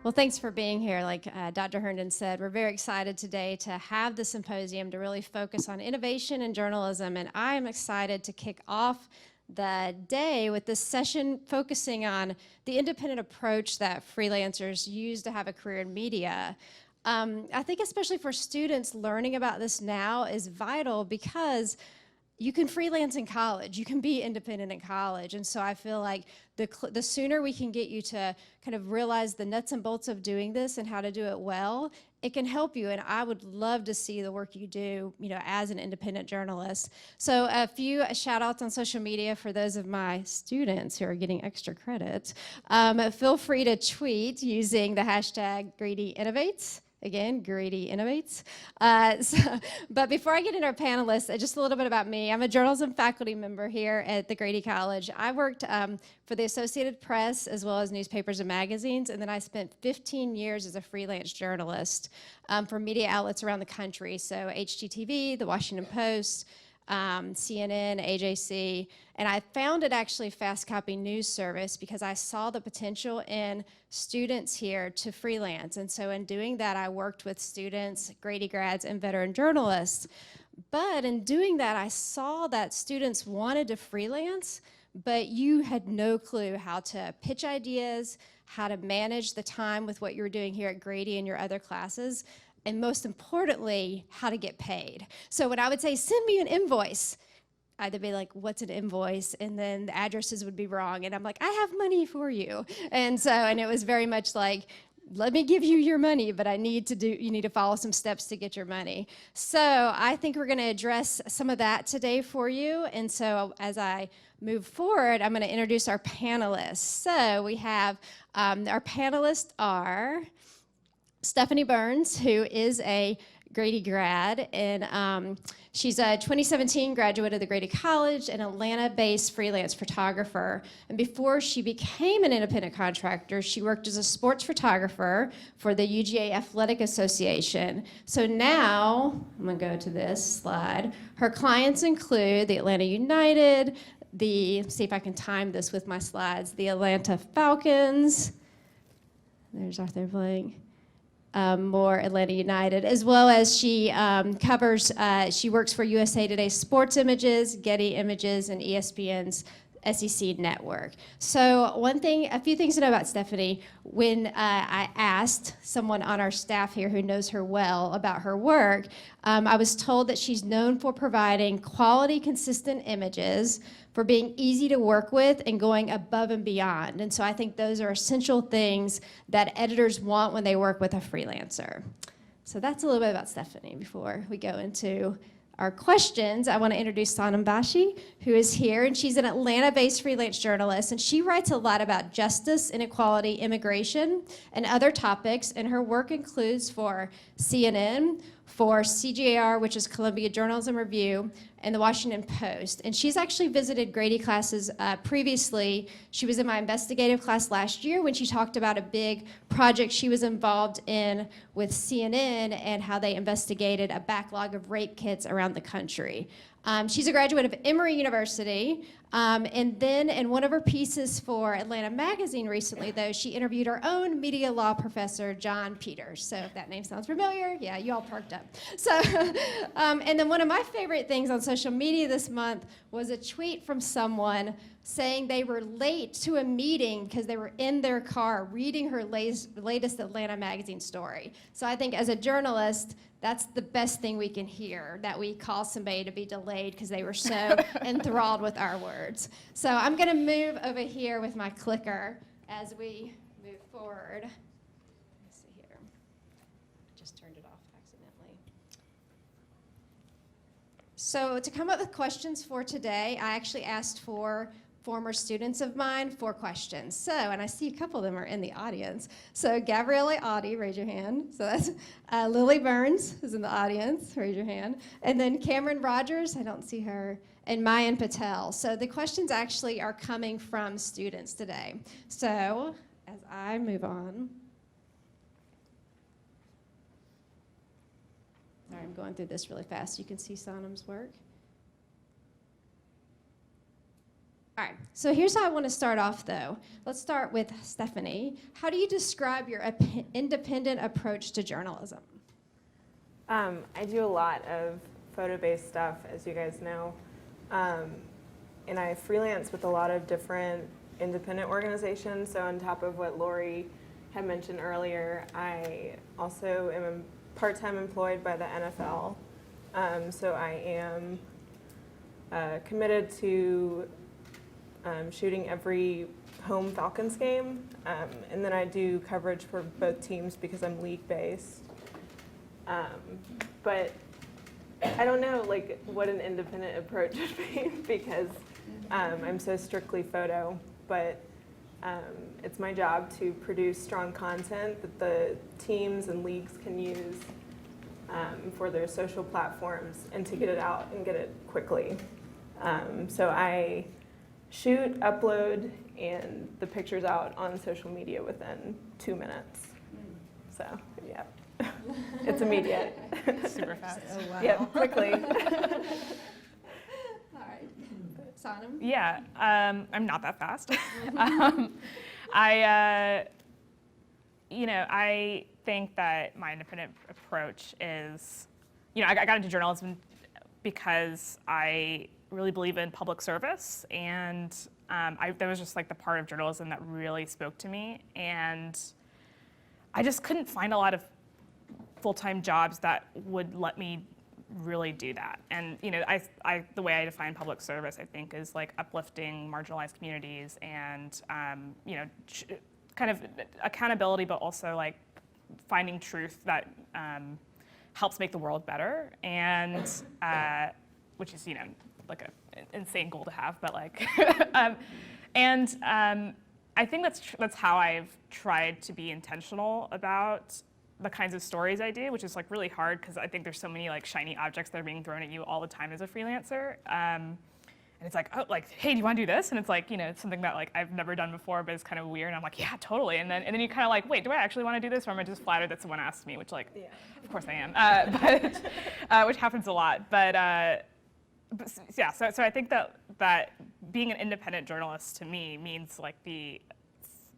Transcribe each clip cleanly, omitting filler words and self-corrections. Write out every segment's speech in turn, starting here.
Well, thanks for being here. Like Dr. Herndon said, we're very excited today to have the symposium to really focus on innovation in journalism, and I'm excited to kick off the day with this session focusing on the independent approach that freelancers use to have a career in media. I think especially for students, learning about this now is vital because you can freelance in college, you can be independent in college, and so I feel like the sooner we can get you to kind of realize the nuts and bolts of doing this and how to do it well, it can help you, and I would love to see the work you do, as an independent journalist. So a few shout outs on social media for those of my students who are getting extra credit. Feel free to tweet using the hashtag Grady Innovates. Again, Grady Innovates. But before I get into our panelists, just a little bit about me. I'm a journalism faculty member here at the Grady College. I worked for the Associated Press as well as newspapers and magazines, and then I spent 15 years as a freelance journalist for media outlets around the country. So HGTV, the Washington Post, CNN, AJC, and I founded actually Fast Copy News Service because I saw the potential in students here to freelance. And so in doing that, I worked with students, Grady grads, and veteran journalists. But in doing that, I saw that students wanted to freelance, but you had no clue how to pitch ideas, how to manage the time with what you were doing here at Grady and your other classes, and most importantly, how to get paid. So when I would say, send me an invoice, I'd be like, what's an invoice? And then the addresses would be wrong. And I'm like, I have money for you. And it was very much like, let me give you your money, but you need to follow some steps to get your money. So I think we're gonna address some of that today for you. And so as I move forward, I'm gonna introduce our panelists. So we have, our panelists are Steffenie Burns, who is a Grady grad, and she's a 2017 graduate of the Grady College, an Atlanta-based freelance photographer. And before she became an independent contractor, she worked as a sports photographer for the UGA Athletic Association. So now, I'm gonna go to this slide. Her clients include the Atlanta United, see if I can time this with my slides, the Atlanta Falcons, there's Arthur Blank, more Atlanta United, as well as she she works for USA Today Sports Images, Getty Images, and ESPN's SEC Network. So a few things to know about Steffenie. When I asked someone on our staff here who knows her well about her work, I was told that she's known for providing quality, consistent images, for being easy to work with and going above and beyond. And so I think those are essential things that editors want when they work with a freelancer. So that's a little bit about Steffenie. Before we go into our questions, I want to introduce Sonam Vasha, who is here, and she's an Atlanta-based freelance journalist, and she writes a lot about justice, inequality, immigration, and other topics, and her work includes for CNN, for CJR, which is Columbia Journalism Review, and the Washington Post. And she's actually visited Grady classes previously. She was in my investigative class last year when she talked about a big project she was involved in with CNN and how they investigated a backlog of rape kits around the country. She's a graduate of Emory University, and then in one of her pieces for Atlanta Magazine recently, though, she interviewed her own media law professor, John Peters. So if that name sounds familiar, yeah, you all perked up. So, and then one of my favorite things on social media this month was a tweet from someone saying they were late to a meeting because they were in their car reading her latest Atlanta Magazine story. So I think as a journalist, that's the best thing we can hear, that we call somebody to be delayed because they were so enthralled with our words. So I'm going to move over here with my clicker as we move forward. Let's see here. I just turned it off accidentally. So to come up with questions for today, I actually asked for former students of mine 4 questions. So, and I see a couple of them are in the audience. So Gabrielle Audi, raise your hand. So that's Lily Burns is in the audience, raise your hand. And then Cameron Rogers, I don't see her, and Mayan Patel. So the questions actually are coming from students today. So as I move on. Sorry, I'm going through this really fast. You can see Sonam's work. All right, so here's how I want to start off, though. Let's start with Steffenie. How do you describe your independent approach to journalism? I do a lot of photo-based stuff, as you guys know, and I freelance with a lot of different independent organizations. So on top of what Lori had mentioned earlier, I also am part-time employed by the NFL. So I am committed to shooting every home Falcons game, and then I do coverage for both teams because I'm league-based. But I don't know like what an independent approach would be because I'm so strictly photo, but it's my job to produce strong content that the teams and leagues can use for their social platforms and to get it out and get it quickly. So I shoot, upload, and the picture's out on social media within 2 minutes. So, yeah, it's immediate. Super fast. Oh, wow. Yep, quickly. All right. Sonam? Yeah, I'm not that fast. I think that my independent approach is, I got into journalism because I really believe in public service, and that was just like the part of journalism that really spoke to me, and I just couldn't find a lot of full-time jobs that would let me really do that. And the way I define public service, I think, is like uplifting marginalized communities and kind of accountability, but also like finding truth that helps make the world better, and which is like an insane goal to have, but like, I think that's how I've tried to be intentional about the kinds of stories I do, which is like really hard because I think there's so many like shiny objects that are being thrown at you all the time as a freelancer. And it's like, oh, like, hey, do you want to do this? And it's like, it's something that like I've never done before, but it's kind of weird. And I'm like, yeah, totally. And then you kind of like, wait, do I actually want to do this, or am I just flattered that someone asked me? Which like, yeah. Of course I am, but which happens a lot. But yeah, so I think that being an independent journalist to me means like the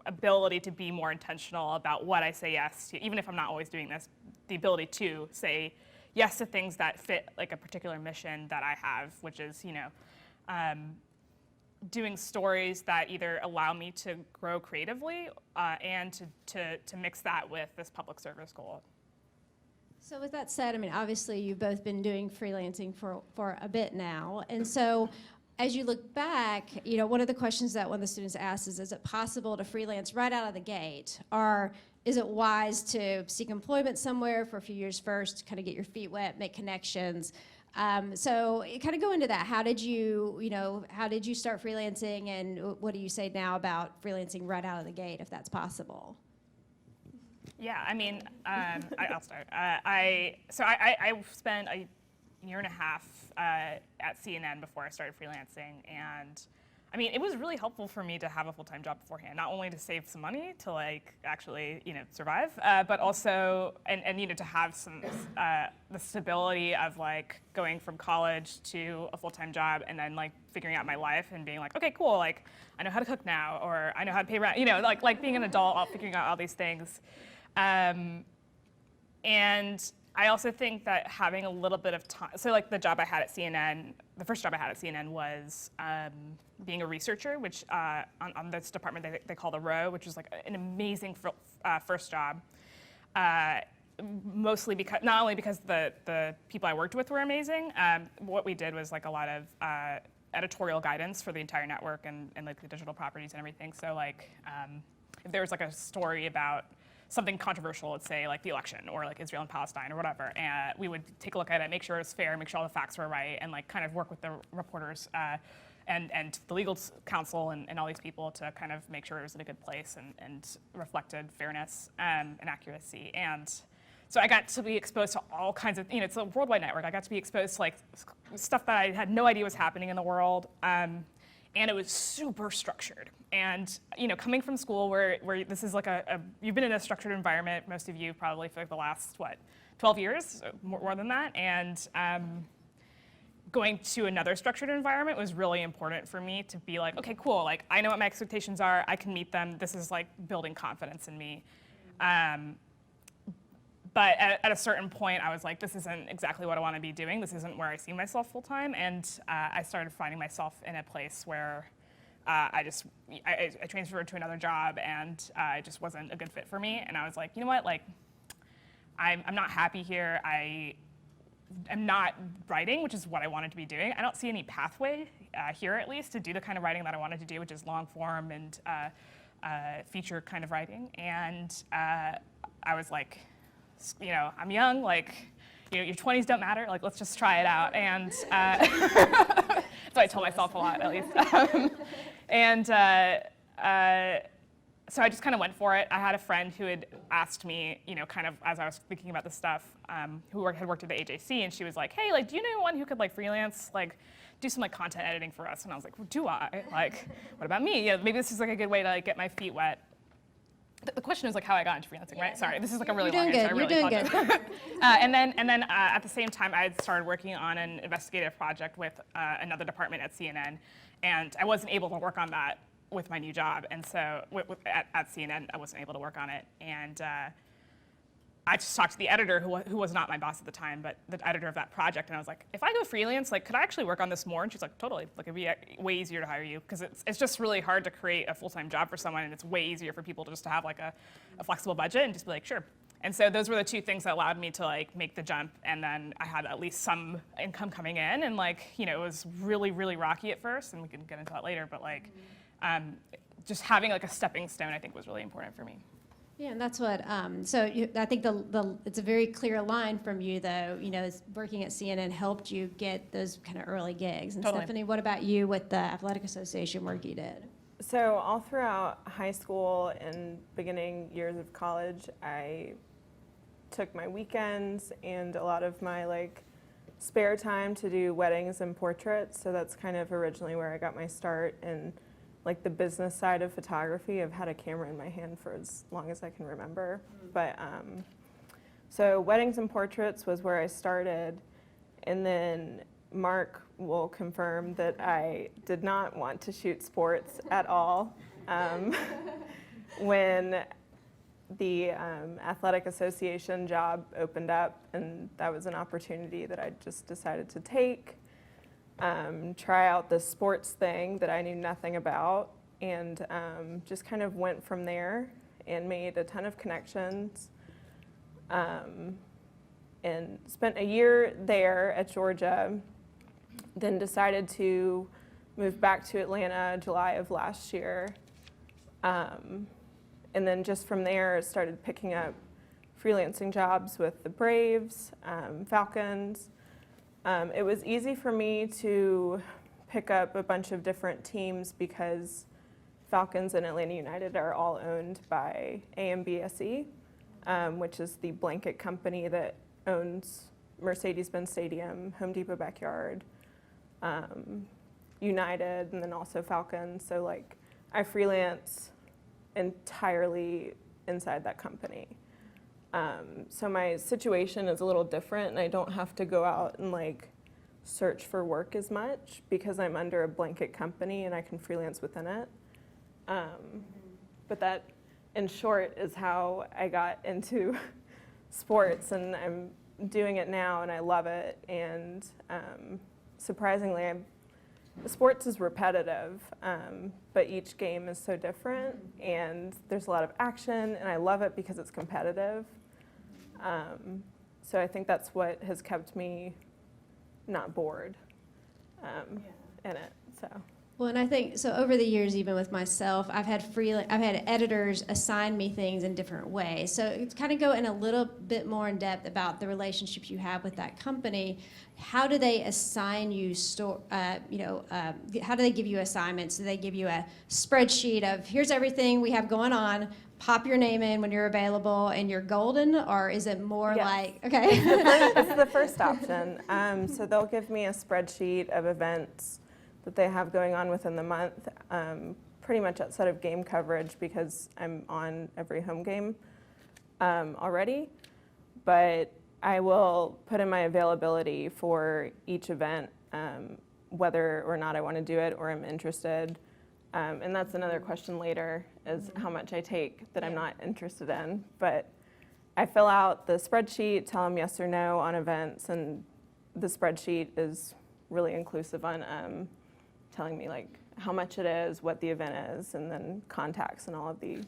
ability to be more intentional about what I say yes to, even if I'm not always doing this, the ability to say yes to things that fit like a particular mission that I have, which is, doing stories that either allow me to grow creatively and to mix that with this public service goal. So with that said, I mean, obviously you've both been doing freelancing for a bit now, and so as you look back, one of the questions that one of the students asked is it possible to freelance right out of the gate? Or is it wise to seek employment somewhere for a few years first, kind of get your feet wet, make connections? So kind of go into that. How did you start freelancing, and what do you say now about freelancing right out of the gate, if that's possible? Yeah, I mean, I'll start. I spent a year and a half at CNN before I started freelancing, and I mean, it was really helpful for me to have a full-time job beforehand, not only to save some money to like actually survive, but also and to have some the stability of like going from college to a full-time job and then like figuring out my life and being like, okay, cool, like I know how to cook now, or I know how to pay rent, like being an adult, figuring out all these things, and I also think that having a little bit of time, so like the job I had at CNN, the first job I had at CNN was being a researcher, which on this department they call the row, which is like an amazing first job. Mostly because, not only because the people I worked with were amazing, what we did was like a lot of editorial guidance for the entire network and like the digital properties and everything. So like if there was like a story about something controversial, let's say like the election or like Israel and Palestine or whatever, and we would take a look at it, make sure it's fair, make sure all the facts were right, and like kind of work with the reporters and the legal counsel and all these people to kind of make sure it was in a good place and reflected fairness and accuracy. And so I got to be exposed to all kinds of, it's a worldwide network. I got to be exposed to like stuff that I had no idea was happening in the world. And it was super structured. And coming from school where this is like you've been in a structured environment, most of you probably for like the last, 12 years, more than that. And going to another structured environment was really important for me to be like, okay, cool, like I know what my expectations are, I can meet them, this is like building confidence in me. But at a certain point, I was like, this isn't exactly what I want to be doing. This isn't where I see myself full time. And I started finding myself in a place where I transferred to another job, and it just wasn't a good fit for me. And I was like, you know what? Like, I'm not happy here. I'm not writing, which is what I wanted to be doing. I don't see any pathway here, at least, to do the kind of writing that I wanted to do, which is long form and feature kind of writing. And I was like, you know, I'm young, like, you know, your 20s don't matter, like, let's just try it out. And so I told myself a lot, at least. So I just kind of went for it. I had a friend who had asked me, you know, kind of as I was thinking about this stuff, who had worked at the AJC, and she was like, hey, like, do you know anyone who could like freelance, like, do some like content editing for us? And I was like, well, do I? Like, what about me? You know, maybe this is like a good way to like get my feet wet. The question is like how I got into freelancing, right? Sorry, this is like a really long answer. You're doing good. And then at the same time, I had started working on an investigative project with another department at CNN, and I wasn't able to work on that with my new job. And so at CNN, I wasn't able to work on it. And I just talked to the editor, who was not my boss at the time, but the editor of that project, and I was like, if I go freelance, like, could I actually work on this more? And she's like, totally. Like, it'd be way easier to hire you, because it's just really hard to create a full-time job for someone, and it's way easier for people to just to have like a flexible budget and just be like, sure. And so those were the two things that allowed me to like make the jump, and then I had at least some income coming in, and like, you know, it was really, really rocky at first, and we can get into that later, but like, just having like a stepping stone, I think, was really important for me. Yeah, and that's what, I think it's a very clear line from you, though, you know, working at CNN helped you get those kind of early gigs. And Totally. Steffenie, what about you with the Athletic Association work you did? So all throughout high school and beginning years of college, I took my weekends and a lot of my like spare time to do weddings and portraits. So that's kind of originally where I got my start in like the business side of photography. I've had a camera in my hand for as long as I can remember. But so weddings and portraits was where I started. And then Mark will confirm that I did not want to shoot sports at all. When the Athletic Association job opened up, and that was an opportunity that I just decided to take. Try out the sports thing that I knew nothing about, and just kind of went from there and made a ton of connections, and spent a year there at Georgia, then decided to move back to Atlanta July of last year, and then just from there started picking up freelancing jobs with the Braves, Falcons. It was easy for me to pick up a bunch of different teams because Falcons and Atlanta United are all owned by AMBSE, which is the blanket company that owns Mercedes-Benz Stadium, Home Depot Backyard, United, and then also Falcons. So like I freelance entirely inside that company. So my situation is a little different, and I don't have to go out and like search for work as much because I'm under a blanket company and I can freelance within it. But that, in short, is how I got into sports, and I'm doing it now and I love it. And surprisingly, sports is repetitive, but each game is so different, and there's a lot of action, and I love it because it's competitive. So I think that's what has kept me not bored in it. So. Well, and I think, so over the years, even with myself, I've had editors assign me things in different ways. So it's kind of go in a little bit more in depth about the relationships you have with that company. How do they assign you, how do they give you assignments? Do they give you a spreadsheet of, here's everything we have going on, pop your name in when you're available and you're golden? Or is it more like, okay. It's the first option. So they'll give me a spreadsheet of events that they have going on within the month, pretty much outside of game coverage because I'm on every home game already. But I will put in my availability for each event whether or not I want to do it or I'm interested. And that's another question later, is how much I take that I'm not interested in. But I fill out the spreadsheet, tell them yes or no on events, and the spreadsheet is really inclusive on telling me like how much it is, what the event is, and then contacts and all of the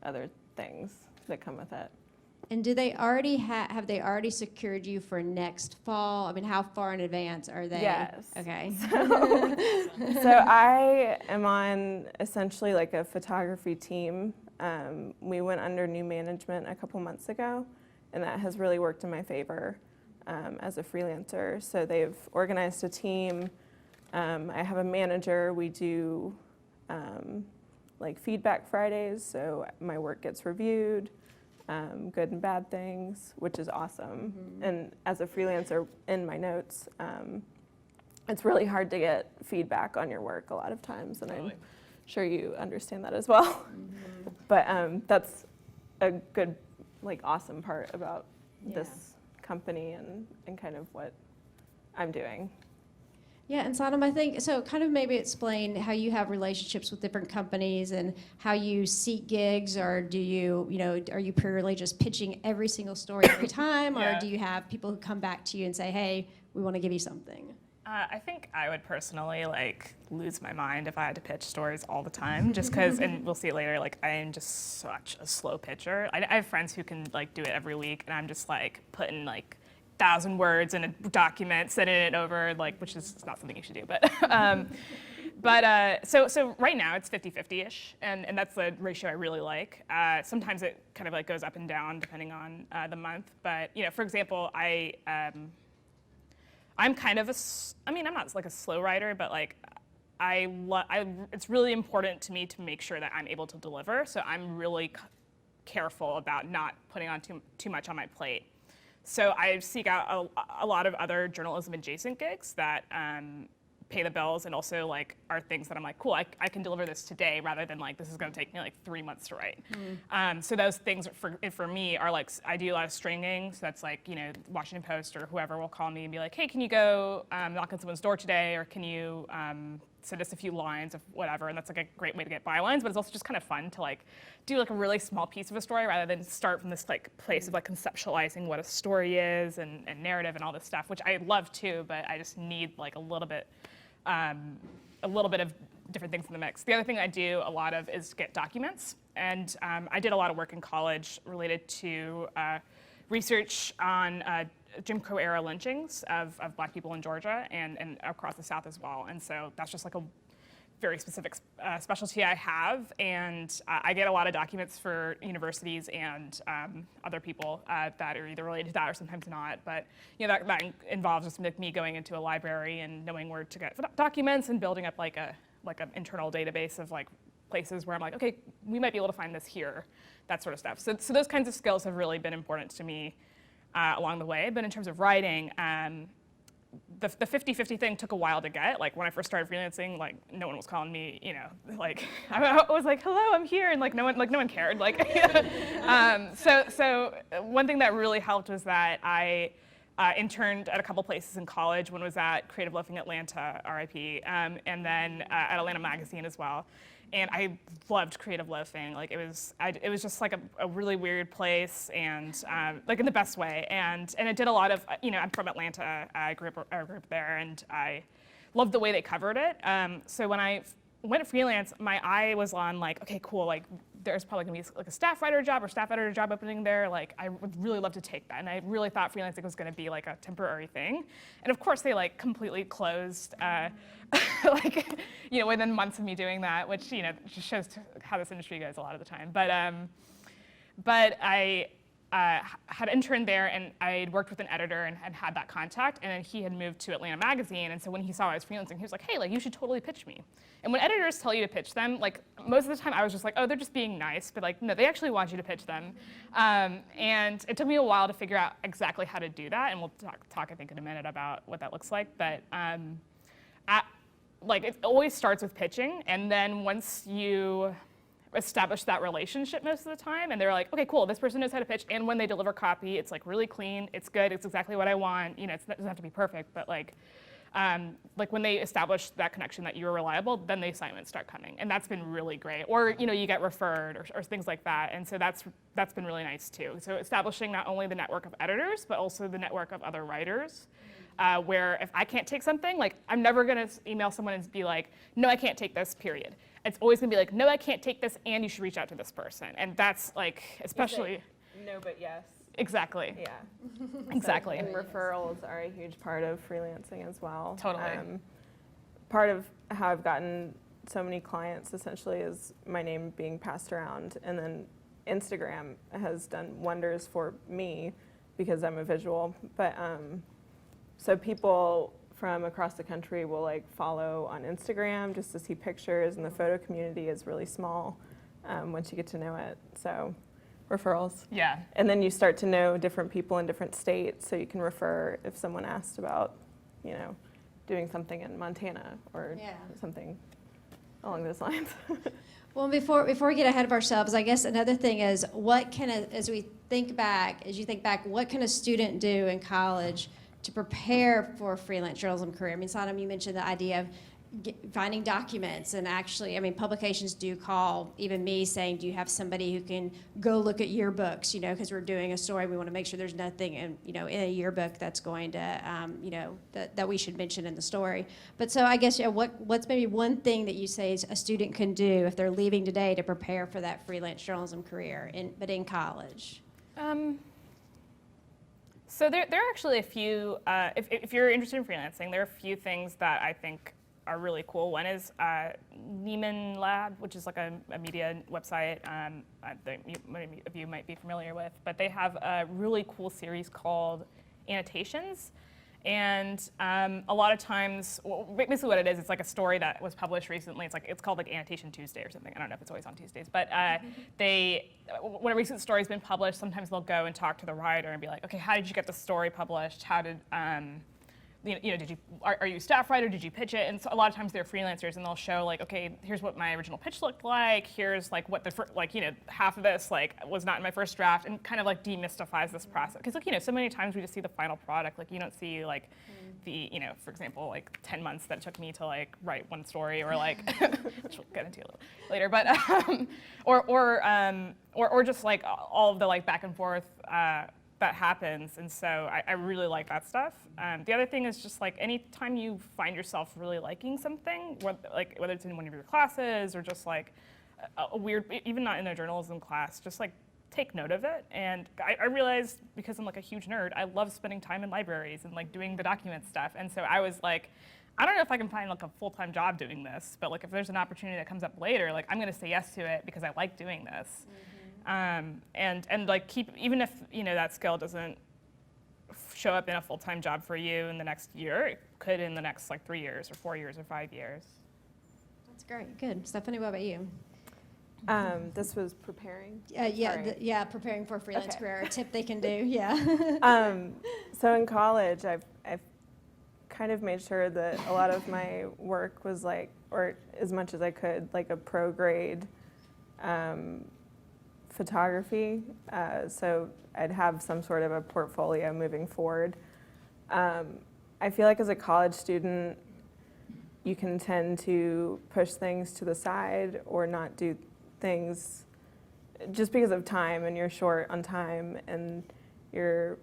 other things that come with it. And do they already have they already secured you for next fall? I mean, how far in advance are they? Yes. Okay. So I am on essentially like a photography team. We went under new management a couple months ago, and that has really worked in my favor as a freelancer. So they've organized a team. I have a manager. We do like feedback Fridays, so my work gets reviewed. Good and bad things, which is awesome. And as a freelancer, in my notes, it's really hard to get feedback on your work a lot of times, and I'm sure you understand that as well. But that's a good, like, awesome part about this company and kind of what I'm doing. Yeah, and Sonam, I think, so kind of maybe explain how you have relationships with different companies and how you seek gigs, or do you, are you purely just pitching every single story every time, or do you have people who come back to you and say, hey, we want to give you something? I think I would personally lose my mind if I had to pitch stories all the time, just because, and we'll see it later, I am just such a slow pitcher. I have friends who can do it every week, and I'm just putting 1,000 words in a document, sending it over, which is not something you should do, but so right now it's 50-50-ish, and that's the ratio I really like. Sometimes it kind of goes up and down depending on the month, but for example, I'm kind of I'm not a slow writer, but it's really important to me to make sure that I'm able to deliver, so I'm really careful about not putting on too much on my plate. So I seek out a lot of other journalism adjacent gigs that pay the bills, and also are things that I'm cool, I can deliver this today rather than this is going to take me 3 months to write. So those things for me are I do a lot of stringing, so that's Washington Post or whoever will call me and be like, hey, can you go knock on someone's door today, or can you send us a few lines of whatever, and that's a great way to get bylines, but it's also just kind of fun to do a really small piece of a story rather than start from this place of conceptualizing what a story is and narrative and all this stuff, which I love too, but I just need a little bit of different things in the mix. The other thing I do a lot of is get documents, and I did a lot of work in college related to research on Jim Crow era lynchings of Black people in Georgia and across the South as well. And so that's just a very specific specialty I have, and I get a lot of documents for universities and other people that are either related to that or sometimes not. But that involves just me going into a library and knowing where to get documents and building up an internal database of places where I'm okay, we might be able to find this here, that sort of stuff. So those kinds of skills have really been important to me along the way. But in terms of writing, the 50-50 thing took a while to get. When I first started freelancing, no one was calling me, I was hello, I'm here, and no one cared. So one thing that really helped was that I interned at a couple places in college. One was at Creative Loafing Atlanta, RIP, and then at Atlanta Magazine as well. And I loved Creative Loafing. It was just a really weird place, and in the best way. And it did a lot of, I'm from Atlanta. I grew up there, and I loved the way they covered it. So when I went freelance, my eye was on okay, cool. There's probably gonna be a staff writer job or staff editor job opening there. I would really love to take that. And I really thought freelancing was gonna be a temporary thing. And of course they completely closed, within months of me doing that, which just shows how this industry goes a lot of the time. But I had interned there, and I had worked with an editor and had that contact, and then he had moved to Atlanta Magazine, and so when he saw I was freelancing, he was like, hey, you should totally pitch me. And when editors tell you to pitch them, most of the time I was just oh, they're just being nice, but no, they actually want you to pitch them. And it took me a while to figure out exactly how to do that, and we'll talk I think, in a minute about what that looks like. But it always starts with pitching, and then once you establish that relationship most of the time, and they're okay, cool, this person knows how to pitch, and when they deliver copy, it's really clean, it's good, it's exactly what I want. It doesn't have to be perfect, but like when they establish that connection that you're reliable, then the assignments start coming, and that's been really great. Or you get referred or things like that, and so that's been really nice too. So establishing not only the network of editors, but also the network of other writers. Where if I can't take something, like I'm never gonna email someone and be like, no, I can't take this, period. It's always gonna be like, no, I can't take this, and you should reach out to this person. And that's like, especially. No, but yes. Exactly. Yeah. Exactly. And referrals are a huge part of freelancing as well. Totally. Part of how I've gotten so many clients essentially is my name being passed around, and then Instagram has done wonders for me because I'm a visual. But so people from across the country will like follow on Instagram just to see pictures, and the photo community is really small once you get to know it. So referrals. Yeah. And then you start to know different people in different states, so you can refer if someone asked about, doing something in Montana or something along those lines. Well, before we get ahead of ourselves, I guess another thing is as you think back, what can a student do in college to prepare for a freelance journalism career? I mean, Sonam, you mentioned the idea of finding documents, and actually, publications do call even me saying, do you have somebody who can go look at yearbooks, because we're doing a story, we want to make sure there's nothing in a yearbook that's going to, that we should mention in the story. But so I guess, what's maybe one thing that you say a student can do if they're leaving today to prepare for that freelance journalism career, but in college? So there are actually a few, if you're interested in freelancing, there are a few things that I think are really cool. One is Neiman Lab, which is like a media website that many of you might be familiar with, but they have a really cool series called Annotations. And a lot of times, basically what it is, it's like a story that was published recently. It's called like Annotation Tuesday or something. I don't know if it's always on Tuesdays, but when a recent story's been published, sometimes they'll go and talk to the writer and be like, okay, how did you get the story published? How did are you a staff writer? Did you pitch it? And so a lot of times they're freelancers, and they'll show like, okay, here's what my original pitch looked like. Here's like what half of this was not in my first draft, and kind of like demystifies this process. Because so many times we just see the final product. Like you don't see like for example, like 10 months that it took me to like write one story, or like which we'll get into a little later, but or just like all of the like back and forth. That happens, and so I really like that stuff. The other thing is just like anytime you find yourself really liking something, whether it's in one of your classes or just like a weird, even not in a journalism class, just like take note of it. And I realized, because I'm like a huge nerd, I love spending time in libraries and like doing the document stuff. And so I was like, I don't know if I can find like a full-time job doing this, but like if there's an opportunity that comes up later, like I'm gonna say yes to it because I like doing this. Mm-hmm. And like even if that skill doesn't show up in a full-time job for you in the next year, it could in the next like 3 years or 4 years or 5 years. That's great. Good. Steffenie, what about you? This was preparing. Preparing for a freelance career. A tip they can do. Yeah. So in college, I've kind of made sure that a lot of my work was like, or as much as I could, like a pro grade. Photography, so I'd have some sort of a portfolio moving forward. I feel like as a college student, you can tend to push things to the side or not do things just because of time, and you're short on time, and you're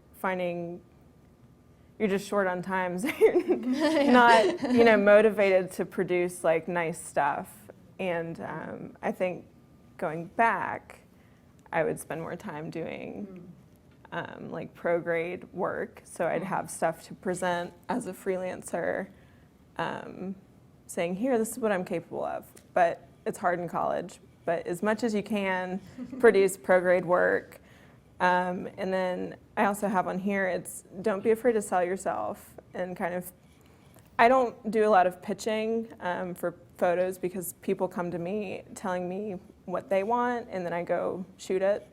just short on time, so you're not motivated to produce like nice stuff. And I think going back, I would spend more time doing like pro grade work, so I'd have stuff to present as a freelancer, saying, here, this is what I'm capable of. But it's hard in college, but as much as you can, produce pro grade work. And then I also have on here, it's don't be afraid to sell yourself, and kind of, I don't do a lot of pitching for photos because people come to me telling me what they want, and then I go shoot it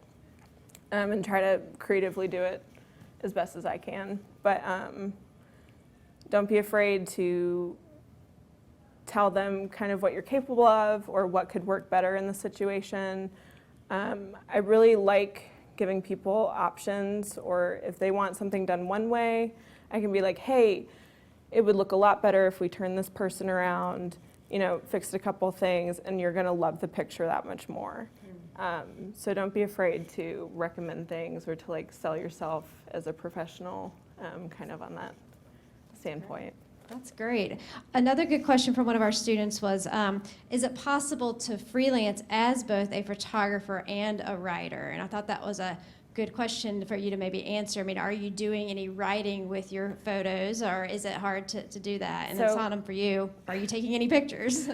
and try to creatively do it as best as I can. But don't be afraid to tell them kind of what you're capable of or what could work better in the situation. I really like giving people options, or if they want something done one way, I can be like, hey, it would look a lot better if we turned this person around, you know, fixed a couple things, and you're going to love the picture that much more. So don't be afraid to recommend things or to like sell yourself as a professional, kind of on that standpoint. That's great. Another good question from one of our students was, is it possible to freelance as both a photographer and a writer? And I thought that was a good question for you to maybe answer. I mean, are you doing any writing with your photos, or is it hard to do that? And then So- Sonam, for you, are you taking any pictures?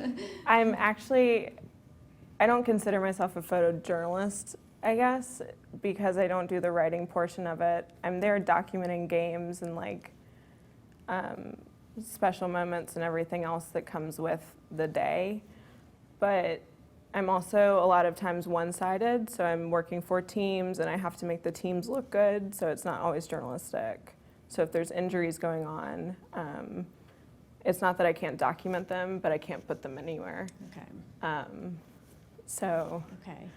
I don't consider myself a photojournalist, I guess, because I don't do the writing portion of it. I'm there documenting games and like special moments and everything else that comes with the day. But I'm also a lot of times one-sided, so I'm working for teams and I have to make the teams look good, so it's not always journalistic. So if there's injuries going on, it's not that I can't document them, but I can't put them anywhere. Okay. So Okay.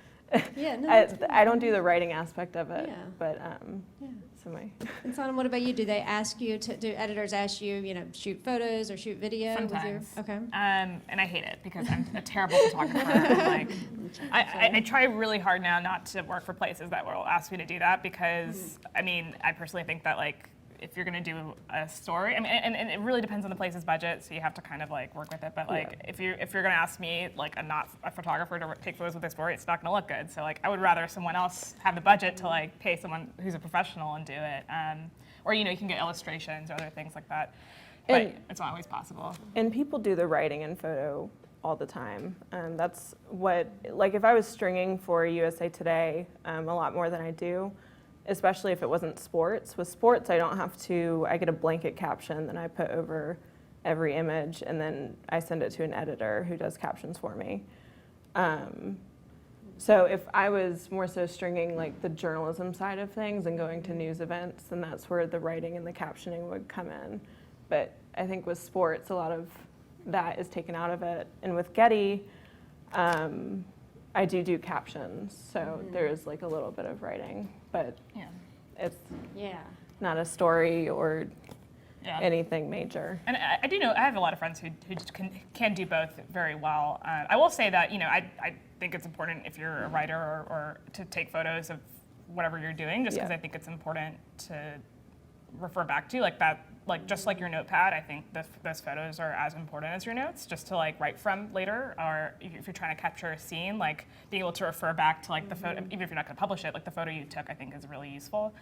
Yeah, no, that's good. I don't do the writing aspect of it, Yeah. but Yeah. so And Sonam, what about you? Do they ask you do editors ask you, you know, shoot photos or shoot video with your? Sometimes. Okay. And I hate it because I'm a terrible photographer. Like, I try really hard now not to work for places that will ask me to do that because, I mean, I personally think that like, if you're going to do a story, I mean, and it really depends on the place's budget, so you have to kind of like work with it. But like, if you're going to ask me, like not a photographer, to take photos with their story, it's not going to look good. So like, I would rather someone else have the budget to like pay someone who's a professional and do it. Or you know, you can get illustrations or other things like that. But And- it's not always possible. And people do the writing in photo all the time. And that's what, like if I was stringing for USA Today a lot more than I do, especially if it wasn't sports. With sports, I don't have to, I get a blanket caption that I put over every image, and then I send it to an editor who does captions for me. So if I was more so stringing like the journalism side of things and going to news events, then that's where the writing and the captioning would come in. But I think with sports, a lot of that is taken out of it. And with Getty, I do captions, so there's like a little bit of writing, but Yeah. it's Yeah. not a story or Yeah. anything major. And I do know, I have a lot of friends who just can do both very well. I will say that, you know, I think it's important if you're a writer or to take photos of whatever you're doing, just because Yeah. I think it's important to refer back to, like that, like just like your notepad, I think those photos are as important as your notes, just to like write from later, or if you're trying to capture a scene, like being able to refer back to like the photo, even if you're not going to publish it, like the photo you took, I think is really useful.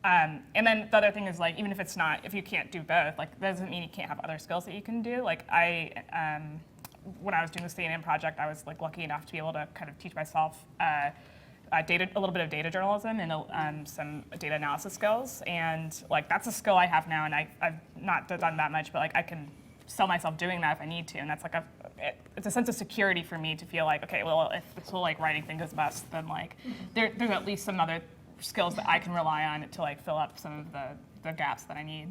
And then the other thing is like, even if it's not, if you can't do both, like that doesn't mean you can't have other skills that you can do. Like when I was doing the CNN project, I was like lucky enough to be able to kind of teach myself a little bit of data journalism and some data analysis skills, and like that's a skill I have now, and I've not done that much, but like I can sell myself doing that if I need to, and that's like it's a sense of security for me to feel like, okay, well, if this whole like writing thing goes bust, then like there's at least some other skills that I can rely on to like fill up some of the gaps that I need.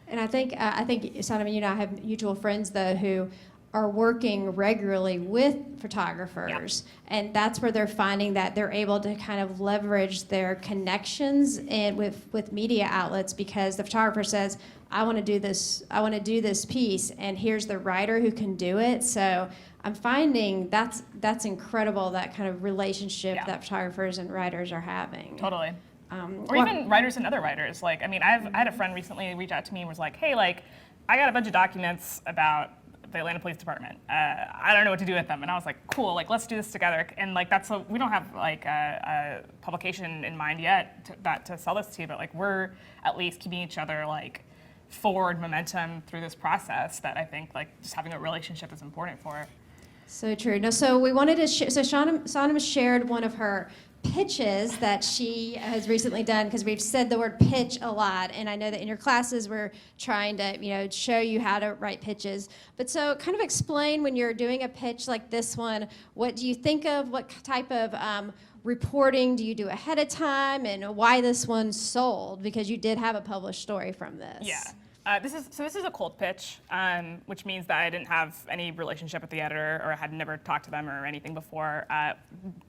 And I think Sonam, you and I have mutual friends though who are working regularly with photographers, and that's where they're finding that they're able to kind of leverage their connections and with media outlets, because the photographer says, I want to do this piece, and here's the writer who can do it. So I'm finding that's incredible, that kind of relationship that photographers and writers are having. Totally. Or even writers and other writers. Like, I mean, I had a friend recently reach out to me and was like, hey, like, I got a bunch of documents about the Atlanta Police Department. I don't know what to do with them. And I was like, cool, like, let's do this together. And like, we don't have like a publication in mind yet to sell this to, but like, we're at least keeping each other like forward momentum through this process that I think like just having a relationship is important for. So true. No, so we wanted to so Sonam shared one of her pitches that she has recently done, because we've said the word pitch a lot, and I know that in your classes we're trying to show you how to write pitches. But so kind of explain, when you're doing a pitch like this one, what do you think of, what type of reporting do you do ahead of time, and why this one sold, because you did have a published story from this. Yeah. This is a cold pitch, which means that I didn't have any relationship with the editor or had never talked to them or anything before.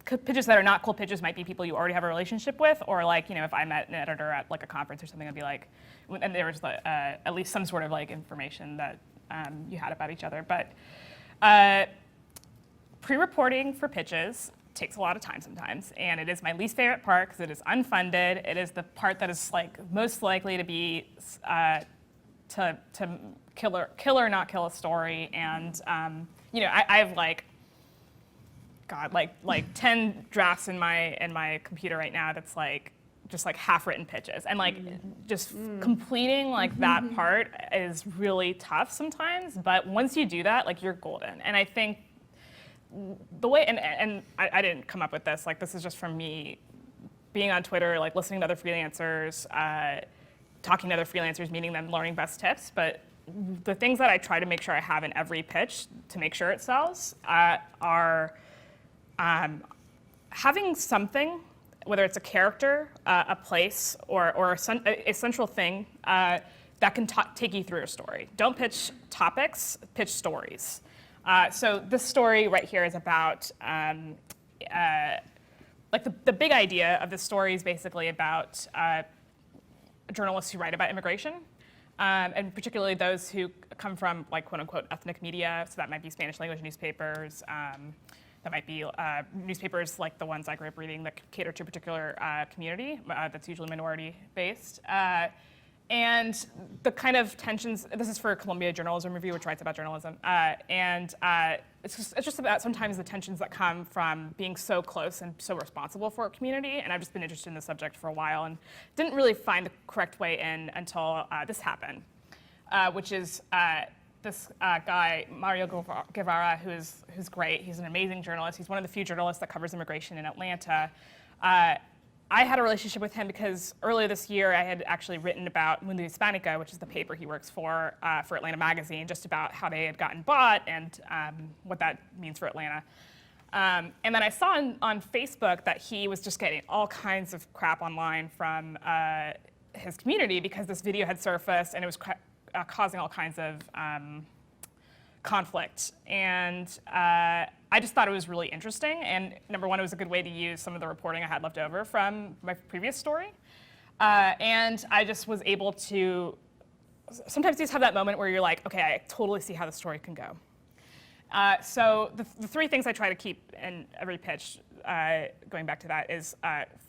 Pitches that are not cold pitches might be people you already have a relationship with, or like, you know, if I met an editor at like a conference or something, I'd be like, and there was at least some sort of like information that you had about each other. But pre-reporting for pitches takes a lot of time sometimes, and it is my least favorite part because it is unfunded. It is the part that is like most likely to be to kill or not kill a story. And you know, I have like, God, like 10 drafts in my computer right now that's like just like half-written pitches, and like just completing like that part is really tough sometimes. But once you do that, like, you're golden. And I think the way, and I didn't come up with this, like, this is just from me being on Twitter, like listening to other freelancers, talking to other freelancers, meeting them, learning best tips. But the things that I try to make sure I have in every pitch to make sure it sells are having something, whether it's a character, a place, or a central thing that can take you through a story. Don't pitch topics, pitch stories. So this story right here is about, like the big idea of this story is basically about journalists who write about immigration, and particularly those who come from, like, quote unquote ethnic media. So that might be Spanish language newspapers. That might be newspapers like the ones I grew up reading that cater to a particular community that's usually minority based. And the kind of tensions, this is for Columbia Journalism Review, which writes about journalism, and it's just about sometimes the tensions that come from being so close and so responsible for a community. And I've just been interested in the subject for a while and didn't really find the correct way in until this happened, which is this guy, Mario Guevara, who's great. He's an amazing journalist. He's one of the few journalists that covers immigration in Atlanta. I had a relationship with him because earlier this year I had actually written about Mundo Hispanica, which is the paper he works for Atlanta Magazine, just about how they had gotten bought and what that means for Atlanta. And then I saw on Facebook that he was just getting all kinds of crap online from his community because this video had surfaced and it was causing all kinds of conflict. And I just thought it was really interesting. And number one, it was a good way to use some of the reporting I had left over from my previous story. And I just was able to, sometimes you just have that moment where you're like, okay, I totally see how the story can go. So the three things I try to keep in every pitch, going back to that, is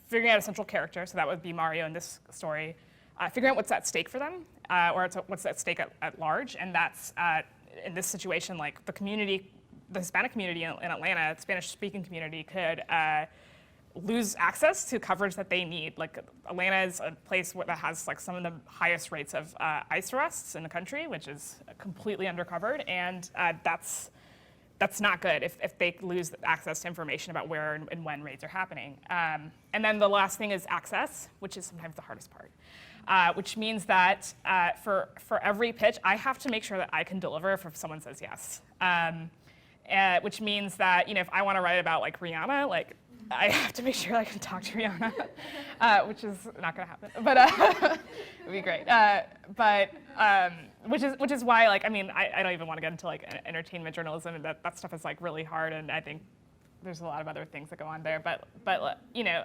figuring out a central character. So that would be Mario in this story. Figuring out what's at stake for them, or what's at stake at large. And that's, in this situation, like the community, the Hispanic community in Atlanta, the Spanish-speaking community, could lose access to coverage that they need. Like, Atlanta is a place that has like some of the highest rates of ICE arrests in the country, which is completely undercovered, and that's not good if they lose access to information about where and when raids are happening. And then the last thing is access, which is sometimes the hardest part. Which means that for every pitch, I have to make sure that I can deliver if someone says yes. Which means that, you know, if I want to write about like Rihanna, like, I have to make sure I can talk to Rihanna, which is not going to happen, but it would be great. Which is why, like, I mean, I don't even want to get into like entertainment journalism, and that stuff is like really hard, and I think there's a lot of other things that go on there. But you know,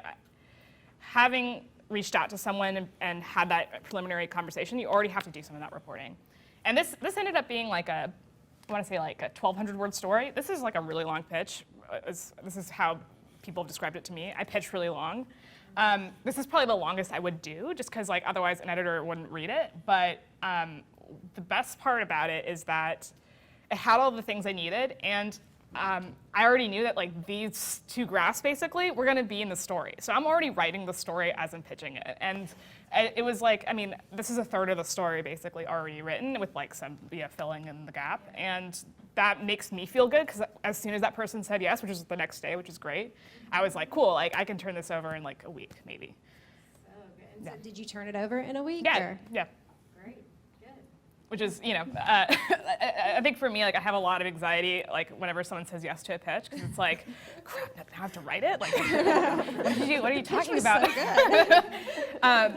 having reached out to someone and had that preliminary conversation, you already have to do some of that reporting. And this ended up being like I want to say like a 1,200 word story. This is like a really long pitch. This is how people have described it to me. I pitched really long. This is probably the longest I would do, just because like otherwise an editor wouldn't read it. But the best part about it is that it had all the things I needed, and I already knew that like these two graphs basically were going to be in the story. So I'm already writing the story as I'm pitching it. And it was like, I mean, this is a third of the story basically already written with like some filling in the gap. And that makes me feel good because as soon as that person said yes, which was the next day, which is great, I was like, cool, like I can turn this over in like a week maybe. So good. And so did you turn it over in a week? Yeah, or? yeah. Great, good. which is, I think for me, like, I have a lot of anxiety, like, whenever someone says yes to a pitch, because it's like, crap, now I have to write it? Like, what are you talking about?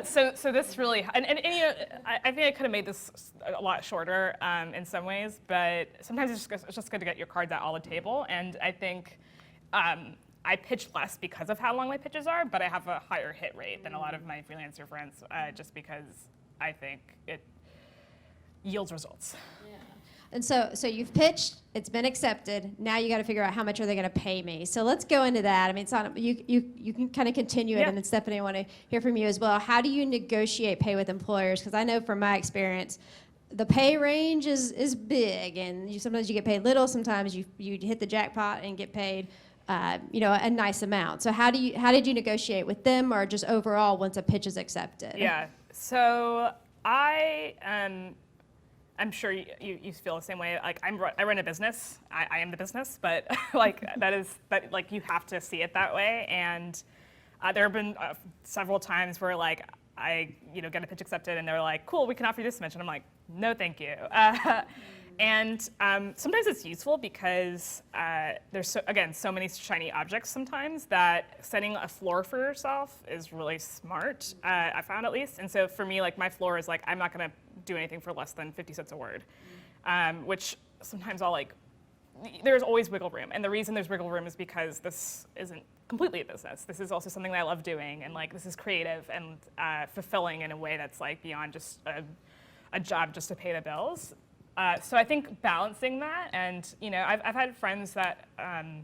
So this really, and I think I could have made this a lot shorter in some ways, but sometimes it's just good to get your cards out on the table, and I think I pitch less because of how long my pitches are, but I have a higher hit rate than a lot of my freelancer friends, just because I think it yields results. Yeah. And so you've pitched, it's been accepted. Now you got to figure out how much are they going to pay me. So let's go into that. I mean, Sonam, you can kind of continue it, Yeah. and then Steffenie, I want to hear from you as well. How do you negotiate pay with employers? Because I know from my experience, the pay range is big, and sometimes you get paid little, sometimes you hit the jackpot and get paid a nice amount. So how did you negotiate with them, or just overall once a pitch is accepted? Yeah. So I'm sure you feel the same way. Like I run a business. I am the business, but like that you have to see it that way. And there have been several times where like I get a pitch accepted and they're like, cool, we can offer you this much, and I'm like, no, thank you. And sometimes it's useful because there's so many shiny objects sometimes that setting a floor for yourself is really smart, I found at least. And so for me, like my floor is like, I'm not gonna do anything for less than 50 cents a word, which sometimes there's always wiggle room. And the reason there's wiggle room is because this isn't completely a business. This is also something that I love doing, and like this is creative and fulfilling in a way that's like beyond just a job just to pay the bills. So I think balancing that, and I've had friends that have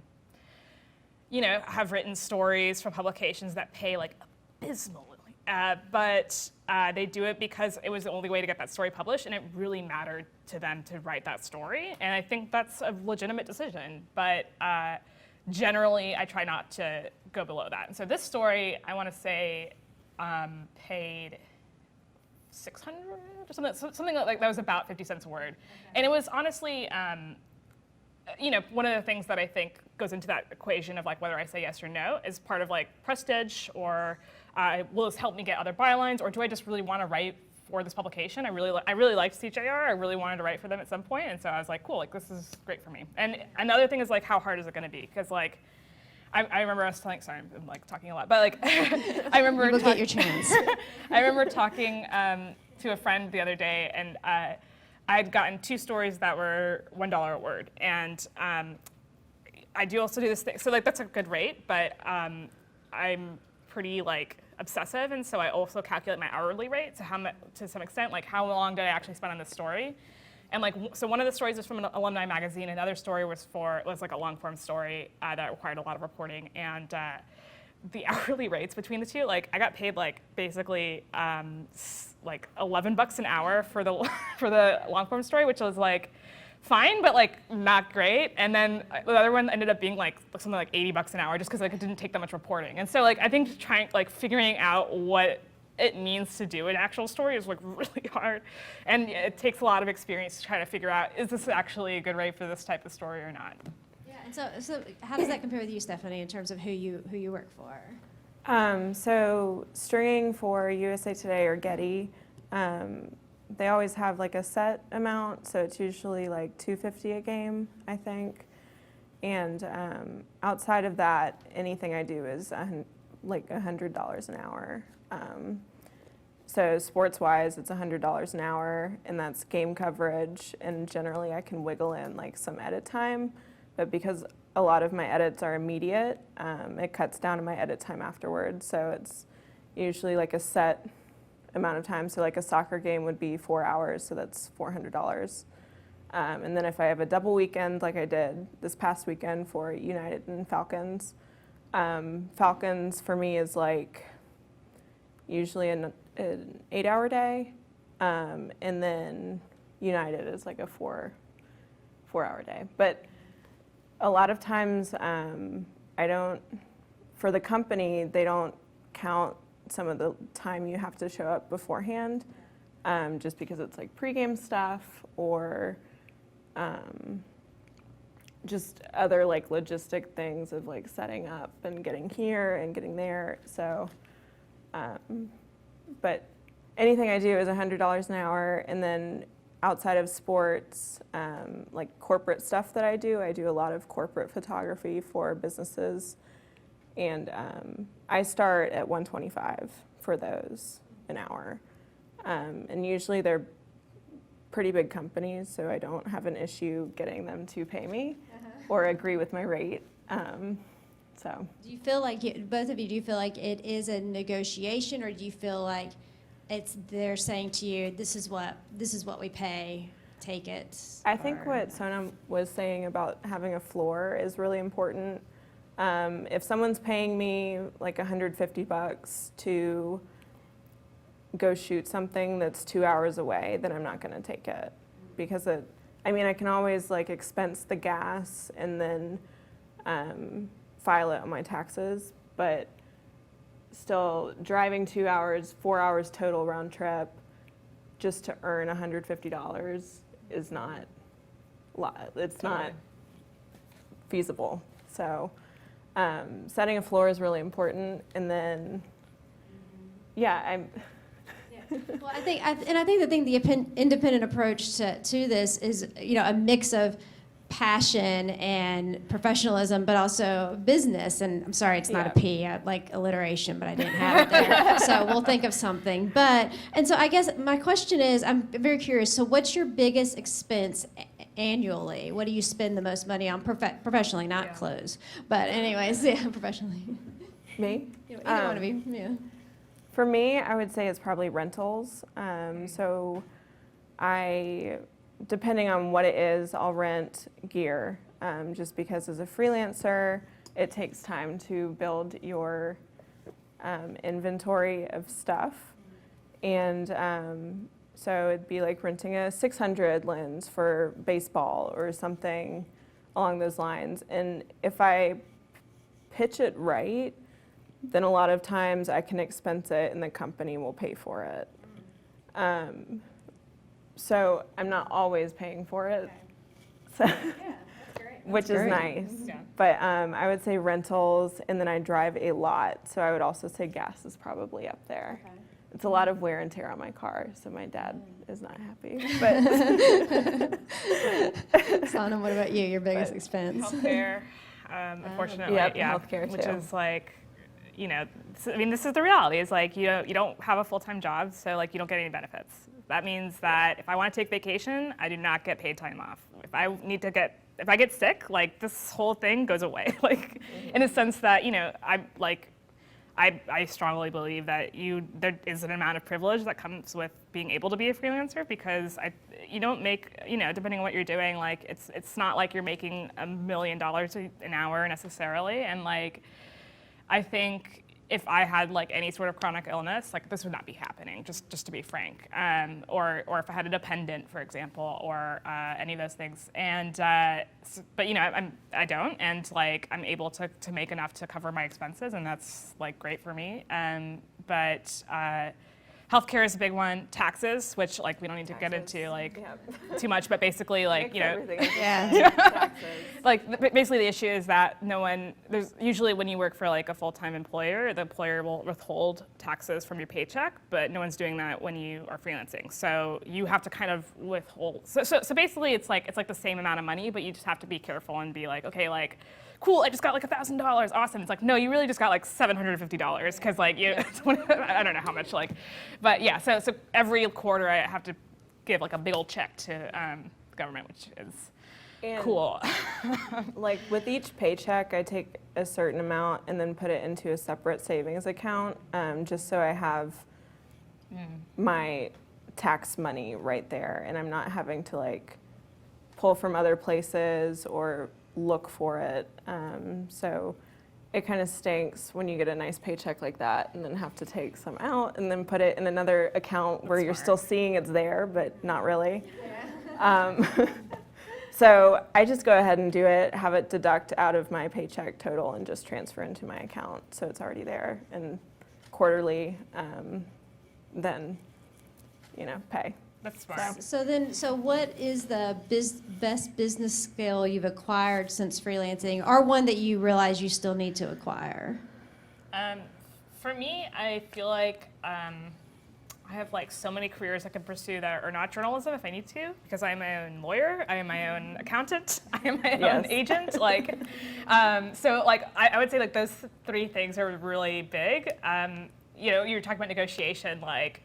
written stories for publications that pay like abysmally, but they do it because it was the only way to get that story published, and it really mattered to them to write that story. And I think that's a legitimate decision, but generally I try not to go below that. And so this story, I want to say, paid 600 or something like that, was about 50 cents a word. Okay. And it was honestly, one of the things that I think goes into that equation of like whether I say yes or no is part of like prestige, or will this help me get other bylines, or do I just really want to write for this publication? I really liked CJR. I really wanted to write for them at some point, and so I was like, cool, like this is great for me. And another thing is like, how hard is it going to be? Because like, I remember us telling, sorry, I'm like talking a lot, but like, I remember you will get your chance. I remember talking to a friend the other day, and I'd gotten 2 stories that were $1 a word, and I do also do this thing. So like that's a good rate, but I'm pretty like obsessive, and so I also calculate my hourly rate. So to some extent, like how long did I actually spend on this story? And like, so one of the stories was from an alumni magazine. Another story was like a long form story that required a lot of reporting. And the hourly rates between the two, like I got paid like basically like $11 an hour for the long form story, which was like fine, but like not great. And then the other one ended up being like something like $80 an hour, just because like it didn't take that much reporting. And so like I think figuring out what it means to do an actual story is like really hard, and it takes a lot of experience to try to figure out, is this actually a good rate for this type of story or not? Yeah, and so how does that compare with you, Steffenie, in terms of who you work for? So stringing for USA Today or Getty, they always have like a set amount, so it's usually like $250 a game, I think. And outside of that, anything I do is like $100 an hour. So sports-wise, it's $100 an hour, and that's game coverage, and generally I can wiggle in like some edit time, but because a lot of my edits are immediate, it cuts down to my edit time afterwards, so it's usually like a set amount of time. So like a soccer game would be 4 hours, so that's $400. And then if I have a double weekend like I did this past weekend for United and Falcons, Falcons for me is like usually an 8-hour day, and then United is like a 4-hour day. But a lot of times for the company, they don't count some of the time you have to show up beforehand, just because it's like pregame stuff or just other like logistic things of like setting up and getting here and getting there. So, but anything I do is $100 an hour, and then outside of sports, like corporate stuff that I do a lot of corporate photography for businesses. And I start at $125 for those an hour. And usually they're pretty big companies, so I don't have an issue getting them to pay me or agree with my rate. So. Do you feel like, both of you, do you feel like it is a negotiation, or do you feel like they're saying to you, this is what we pay, take it? I think what Sonam was saying about having a floor is really important. If someone's paying me like $150 to go shoot something that's 2 hours away, then I'm not going to take it, because I can always like expense the gas and then file it on my taxes, but still driving 2 hours, 4 hours total round trip just to earn $150 is not, it's not feasible. So setting a floor is really important. And then, Well, I think the independent approach to this is, a mix of passion and professionalism, but also business. And I'm sorry, it's not a P. I like alliteration, but I didn't have it there. So we'll think of something. And so I guess my question is, I'm very curious. So what's your biggest expense annually? What do you spend the most money on professionally, not clothes? But anyways, professionally. Me? Either one of you, yeah. For me, I would say it's probably rentals. So depending on what it is, I'll rent gear, just because as a freelancer, it takes time to build your inventory of stuff. And so it'd be like renting a 600 lens for baseball or something along those lines. And if I pitch it right, then a lot of times I can expense it and the company will pay for it. So I'm not always paying for it, so, which is nice. Yeah. But I would say rentals, and then I drive a lot, so I would also say gas is probably up there. Okay. It's a lot of wear and tear on my car, so my dad is not happy. But Sonam, what about you? Your biggest expense? Healthcare, unfortunately, healthcare too. Which is like, this is the reality. Is like you don't have a full-time job, so like you don't get any benefits. That means that if I want to take vacation, I do not get paid time off. If I get sick, like this whole thing goes away. Like in the sense that I strongly believe that there is an amount of privilege that comes with being able to be a freelancer, because you don't make, depending on what you're doing, like it's not like you're making $1 million an hour necessarily. And like I think if I had like any sort of chronic illness, like this would not be happening, just to be frank. Or if I had a dependent, for example, or any of those things. And but I don't, and like I'm able to make enough to cover my expenses, and that's like great for me. But healthcare is a big one. Taxes, which like we don't need to get into like too much, but basically like Taxes. Like basically the issue is that there's usually when you work for like a full-time employer, the employer will withhold taxes from your paycheck, but no one's doing that when you are freelancing. So you have to kind of withhold. So basically it's like the same amount of money, but you just have to be careful and be like, okay, like, cool, I just got like $1,000, awesome. It's like, no, you really just got like $750, because like I don't know how much, like, but yeah. So every quarter I have to give like a big old check to the government, which is cool. Like with each paycheck, I take a certain amount and then put it into a separate savings account, just so I have my tax money right there, and I'm not having to like pull from other places or look for it. So it kind of stinks when you get a nice paycheck like that and then have to take some out and then put it in another account where you're still seeing it's there, but not really. So I just go ahead and do it, have it deduct out of my paycheck total and just transfer into my account, so it's already there, and quarterly, then, pay. That's smart. So what is the best business skill you've acquired since freelancing, or one that you realize you still need to acquire? For me, I feel like I have like so many careers I could pursue that are not journalism if I need to, because I am my own lawyer, I am my own accountant, I am my own agent. Like, so like I would say like those three things are really big. You know, you're talking about negotiation, like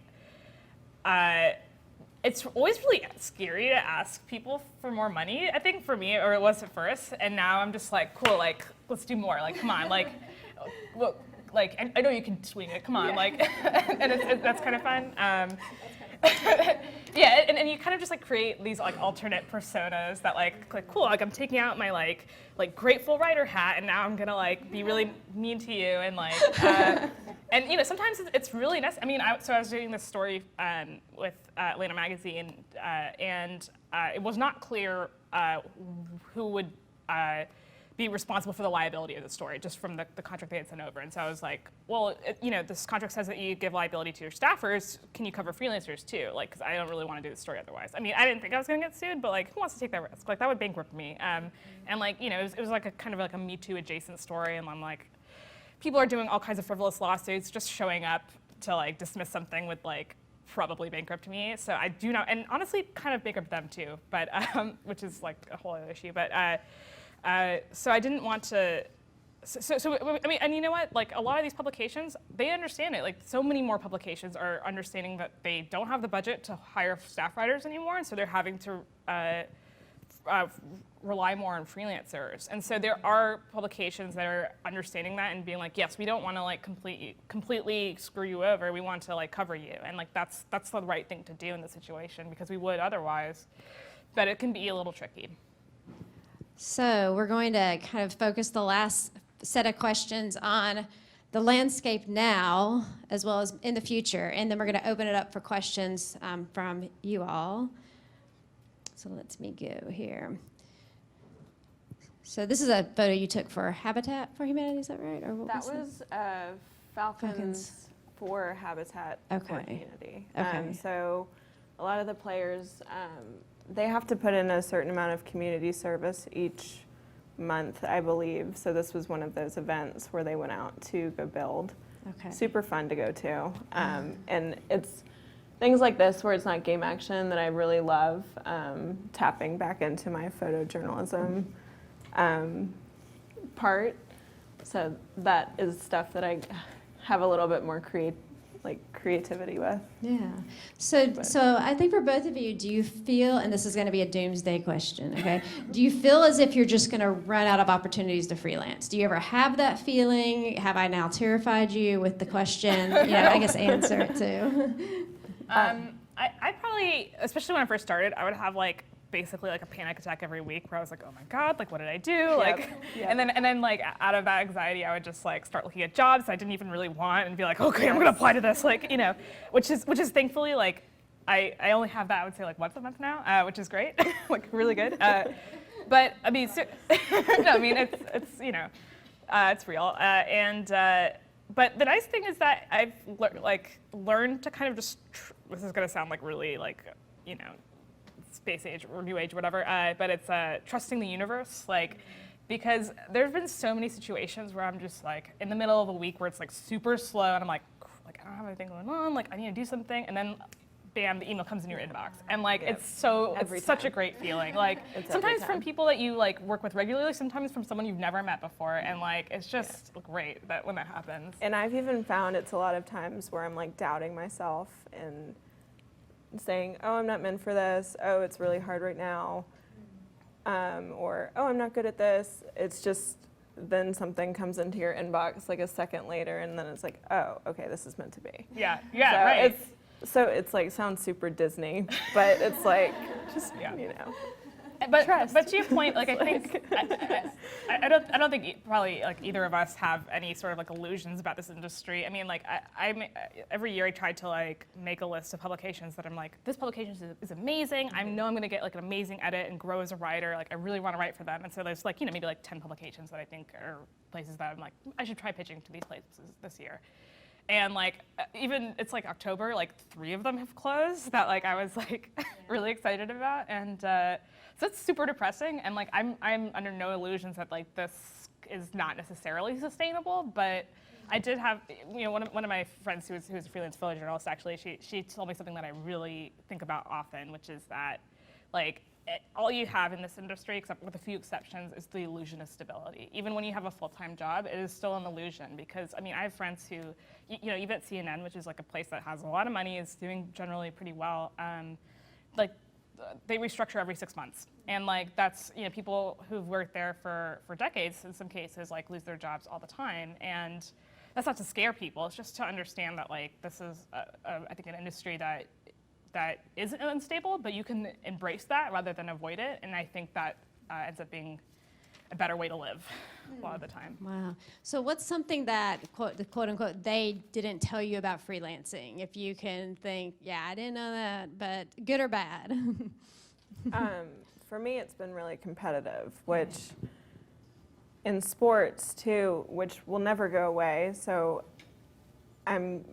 it's always really scary to ask people for more money, I think, for me, or it was at first, and now I'm just like, cool, like let's do more, like come on, like, well, like, I know you can swing it, come on, like, and that's kind of fun. Yeah, and you kind of just like create these like alternate personas that like cool, like I'm taking out my like grateful writer hat, and now I'm gonna like be really mean to you, and like, and you know, sometimes it's really necessary. I mean, so I was doing this story with Atlanta Magazine, and it was not clear who would be responsible for the liability of the story, just from the contract they had sent over. And so I was like, well, you know, this contract says that you give liability to your staffers. Can you cover freelancers too? Like, because I don't really want to do the story otherwise. I mean, I didn't think I was going to get sued, but like, who wants to take that risk? Like, that would bankrupt me. And like, you know, it was like a kind of like a Me Too adjacent story. And I'm like, people are doing all kinds of frivolous lawsuits, just showing up to like dismiss something would like probably bankrupt me. So I do not, and honestly, kind of bankrupt them too, but which is like a whole other issue. But so I didn't want to, so I mean, and you know what, like a lot of these publications, they understand it. Like so many more publications are understanding that they don't have the budget to hire staff writers anymore, and so they're having to rely more on freelancers. And so there are publications that are understanding that and being like, yes, we don't want to like completely screw you over. We want to like cover you, and like that's the right thing to do in the situation, because we would otherwise. But it can be a little tricky. So we're going to kind of focus the last set of questions on the landscape now, as well as in the future, and then we're going to open it up for questions from you all. So let me go here. So this is a photo you took for Habitat for Humanity, is that right? Or what That was was Falcons for Habitat for Humanity. Okay. So a lot of the players, they have to put in a certain amount of community service each month, I believe. So this was one of those events where they went out to go build. Okay. Super fun to go to. And it's things like this where it's not game action that I really love, tapping back into my photojournalism part. So that is stuff that I have a little bit more creativity with. Yeah. So I think for both of you, do you feel, and this is going to be a doomsday question, okay? Do you feel as if you're just going to run out of opportunities to freelance? Do you ever have that feeling? Have I now terrified you with the question? You know, I guess answer it too. I probably, especially when I first started, I would have like basically like a panic attack every week where I was like, oh my God, like what did I do? Like, and then like out of that anxiety, I would just like start looking at jobs I didn't even really want and be like, okay, I'm gonna apply to this, like, you know, which is thankfully like, I only have that, I would say like once a month now, which is great, like really good. But I mean, no, I mean, it's you know, it's real. But the nice thing is that I've learned to kind of just, this is gonna sound like really like, you know, space age or new age, whatever, but it's trusting the universe, like, because there have been so many situations where I'm just like in the middle of a week where it's like super slow and I'm like I don't have anything going on, like I need to do something, and then bam, the email comes in your inbox, and like it's such a great feeling, like sometimes from people that you like work with regularly, sometimes from someone you've never met before, and like it's just great that when that happens. And I've even found it's a lot of times where I'm like doubting myself and saying, oh, I'm not meant for this, oh, it's really hard right now, or oh, I'm not good at this. It's just then something comes into your inbox like a second later, and then it's like, oh, okay, this is meant to be. Yeah, so right. It's like sounds super Disney, but it's like just you know. But to your point, like I think I don't think probably like either of us have any sort of like illusions about this industry. I mean, like I every year I try to like make a list of publications that I'm like, this publication is amazing. I know I'm going to get like an amazing edit and grow as a writer. Like I really want to write for them. And so there's like, you know, maybe like 10 publications that I think are places that I'm like, I should try pitching to these places this year. And like even it's like October, like 3 of them have closed that like I was like really excited about, and so it's super depressing. And like I'm under no illusions that like this is not necessarily sustainable, but I did have, one of my friends who's a freelance photojournalist, actually, she told me something that I really think about often, which is that, like, all you have in this industry, except with a few exceptions, is the illusion of stability. Even when you have a full-time job, it is still an illusion because, I mean, I have friends who, even at CNN, which is like a place that has a lot of money, is doing generally pretty well, like, they restructure every 6 months. And like, that's, people who've worked there for decades, in some cases, like lose their jobs all the time. And that's not to scare people, it's just to understand that like, this is, I think, an industry that is unstable, but you can embrace that rather than avoid it. And I think that ends up being a better way to live a lot of the time. Wow. So what's something that, quote unquote, they didn't tell you about freelancing? If you can think, yeah, I didn't know that, but good or bad? For me, it's been really competitive, which in sports too, which will never go away. So I'm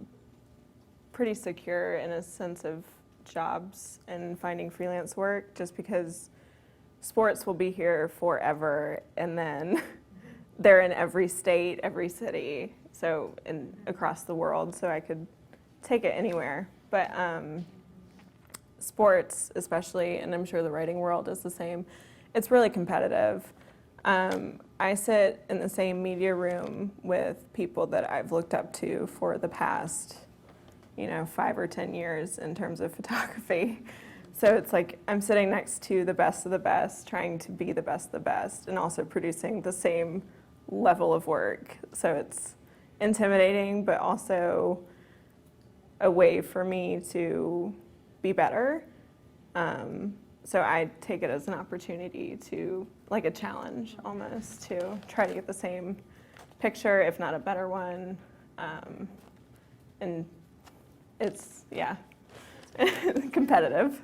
pretty secure in a sense of jobs and finding freelance work, just because sports will be here forever, and then they're in every state, every city, so across the world, so I could take it anywhere. But sports especially, and I'm sure the writing world is the same, it's really competitive. I sit in the same media room with people that I've looked up to for the past 5 or 10 years in terms of photography. So it's like I'm sitting next to the best of the best, trying to be the best of the best, and also producing the same level of work. So it's intimidating, but also a way for me to be better. So I take it as an opportunity to, like a challenge almost, to try to get the same picture, if not a better one. And it's, yeah, competitive.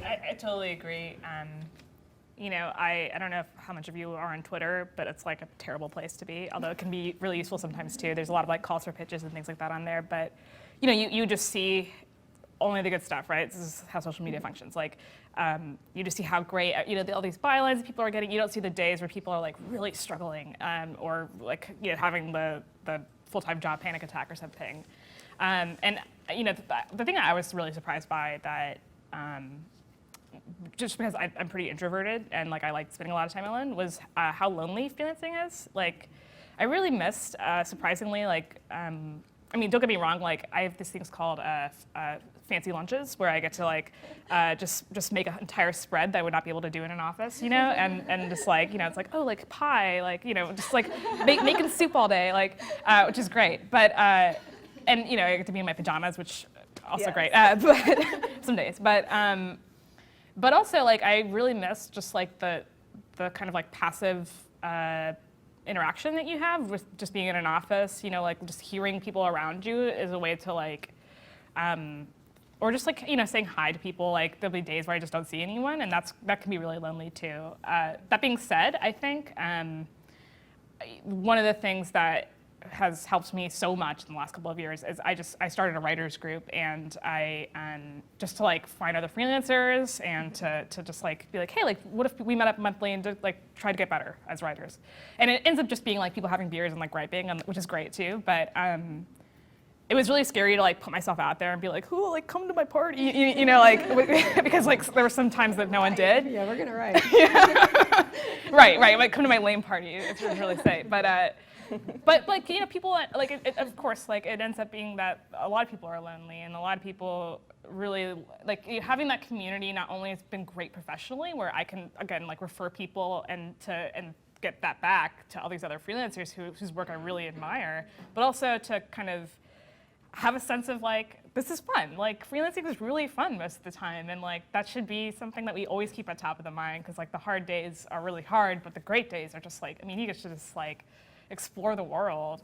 I totally agree. I don't know how much of you are on Twitter, but it's like a terrible place to be, although it can be really useful sometimes too. There's a lot of like calls for pitches and things like that on there, but you just see only the good stuff, right? This is how social media functions. Like, you just see how great, all these bylines people are getting. You don't see the days where people are like really struggling, or like, having the full-time job panic attack or something. And the thing that I was really surprised by, that just because I'm pretty introverted and like I like spending a lot of time alone, was how lonely freelancing is. Like, I really missed, surprisingly, like, don't get me wrong, like I have these things called fancy lunches, where I get to like just make an entire spread that I would not be able to do in an office, and just like, it's like, oh, like pie, like, just like making soup all day, like, which is great. But and I get to be in my pajamas, which also great, but some days. But also, like, I really miss just like the kind of like passive interaction that you have with just being in an office. Like just hearing people around you is a way to like, or just like saying hi to people. Like there'll be days where I just don't see anyone, and that can be really lonely too. That being said, I think one of the things that has helped me so much in the last couple of years is I started a writers group, and I just to like find other freelancers and to just like be like, hey, like what if we met up monthly and like try to get better as writers? And it ends up just being like people having beers and like griping, which is great too. But it was really scary to like put myself out there and be like, who, like come to my party, like because like there were some times that no one did. Yeah, we're gonna write. Right, like come to my lame party. It's really safe, but like people like of course like it ends up being that a lot of people are lonely, and a lot of people really like having that community. Not only has been great professionally, where I can again like refer people and get that back to all these other freelancers whose work I really admire, but also to kind of have a sense of like, this is fun. Like freelancing is really fun most of the time, and like that should be something that we always keep at top of the mind, because like the hard days are really hard, but the great days are just like, you get to just like explore the world.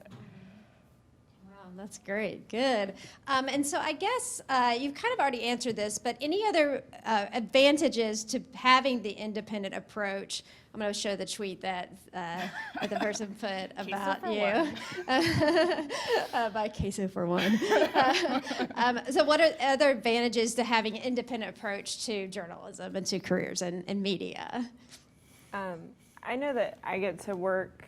Wow, that's great. Good. And so I guess you've kind of already answered this, but any other advantages to having the independent approach? I'm going to show the tweet that the person put about you by Queso for one. So what are other advantages to having an independent approach to journalism and to careers in media? I know that I get to work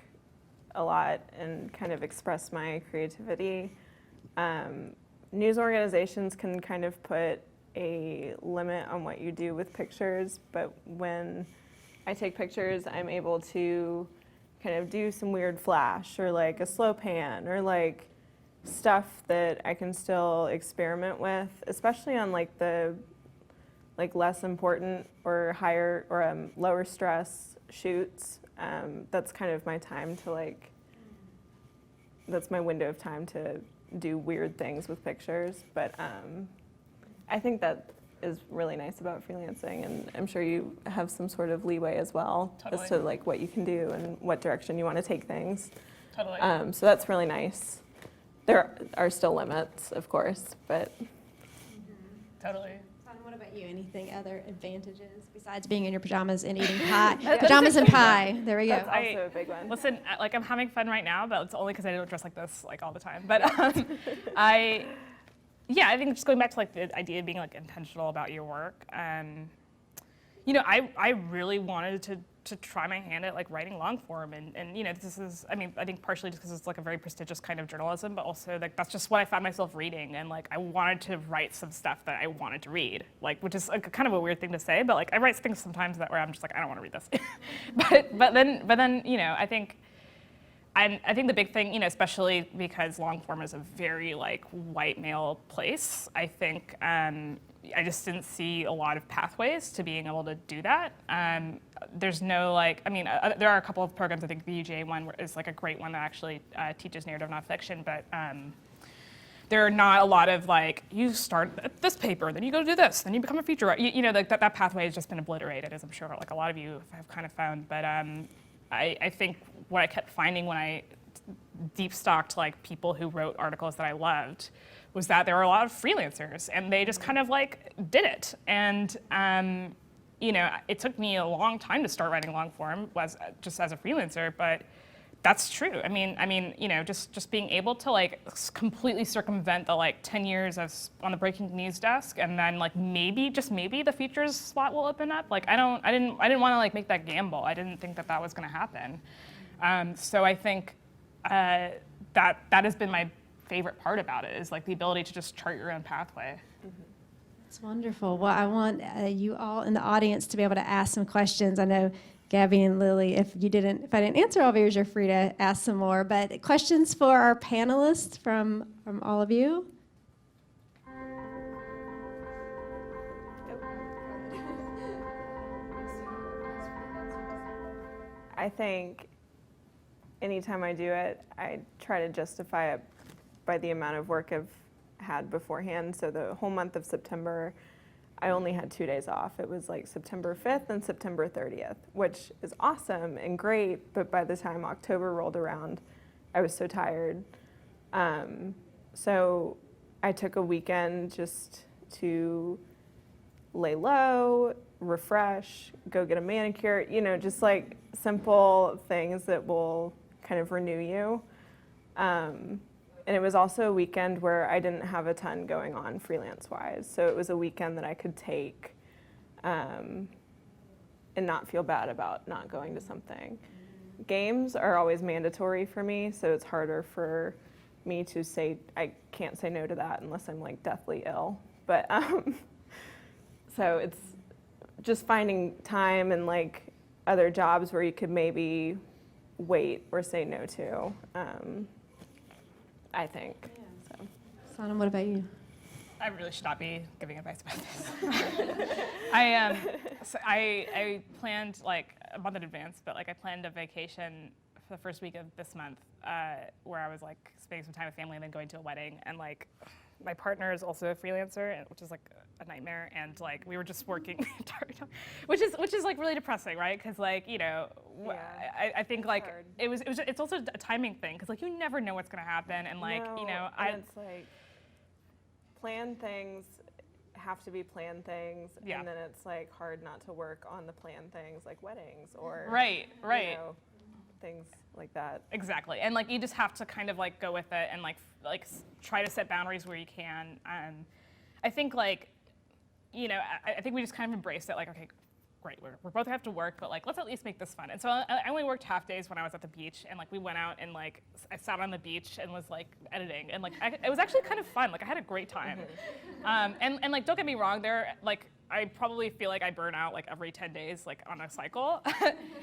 a lot and kind of express my creativity. News organizations can kind of put a limit on what you do with pictures, but when I take pictures, I'm able to kind of do some weird flash or like a slow pan or like stuff that I can still experiment with, especially on like the less important or higher or lower stress shoots. That's kind of my time to that's my window of time to do weird things with pictures. But I think that is really nice about freelancing, and I'm sure you have some sort of leeway as well Totally. as to like what you can do and what direction you want to take things. Totally. So that's really nice. There are still limits, of course, but Totally. Sonam, what about you? Anything other advantages besides being in your pajamas and eating pie? Pajamas and pie. There we go. that's also a big one. Listen, like I'm having fun right now, but it's only because I don't dress like this like all the time. But I think just going back to like the idea of being like intentional about your work. You know, I really wanted to try my hand at like writing long form, and you know, this is, I mean, I think partially just because it's like a very prestigious kind of journalism, but also like that's just what I found myself reading, and like I wanted to write some stuff that I wanted to read, like, which is like kind of a weird thing to say, but like I write things sometimes that where I'm just like I don't want to read this, but then you know, I think the big thing, you know, especially because long form is a very like white male place, I think I just didn't see a lot of pathways to being able to do that. There's no like, I mean, there are a couple of programs. I think the UGA one is like a great one that actually teaches narrative nonfiction, but there are not a lot of like, you start at this paper, then you go do this, then you become a feature writer. You know, like that pathway has just been obliterated, as I'm sure like a lot of you have kind of found. But I think what I kept finding when I deep stalked like people who wrote articles that I loved was that there were a lot of freelancers, and they just kind of like did it. And you know, it took me a long time to start writing long form, just as a freelancer, but that's true. I mean, you know, just being able to like completely circumvent the like 10 years on the breaking news desk, and then like maybe the features slot will open up. Like I didn't want to like make that gamble. I didn't think that was going to happen. So I think that has been my favorite part about it, is like the ability to just chart your own pathway. It's wonderful. Well, I want you all in the audience to be able to ask some questions. I know Gabby and Lily, if I didn't answer all of yours, you're free to ask some more. But questions for our panelists from all of you? I think anytime I do it, I try to justify it by the amount of work I've had beforehand. So the whole month of September, I only had 2 days off. It was like September 5th and September 30th, which is awesome and great, but by the time October rolled around, I was so tired. So I took a weekend just to lay low, refresh, go get a manicure, you know, just like simple things that will kind of renew you. And it was also a weekend where I didn't have a ton going on freelance-wise. So it was a weekend that I could take and not feel bad about not going to something. Games are always mandatory for me, so it's harder for me to say, I can't say no to that unless I'm like deathly ill. But so it's just finding time and like other jobs where you could maybe wait or say no to. I think. Yeah. So. Sonam, what about you? I really should not be giving advice about this. I planned like a month in advance, but like I planned a vacation for the first week of this month, where I was like spending some time with family and then going to a wedding. And like my partner is also a freelancer, which is like a nightmare. And like we were just working the entire time, which is like really depressing, right? Because like, you know, yeah, I think like it's also a timing thing, because like you never know what's gonna happen, and like no, you know, it's like planned things have to be planned things, yeah. And then it's like hard not to work on the planned things like weddings or right. You know, things like that. Exactly, and like you just have to kind of like go with it and like try to set boundaries where you can. I think like, you know, I think we just kind of embraced it, like, okay, great, we're both have to work, but like, let's at least make this fun. And so I only worked half days when I was at the beach, and like we went out and like I sat on the beach and was like editing, and like it was actually kind of fun. Like I had a great time. And like, don't get me wrong, I probably feel like I burn out like every 10 days, like on a cycle.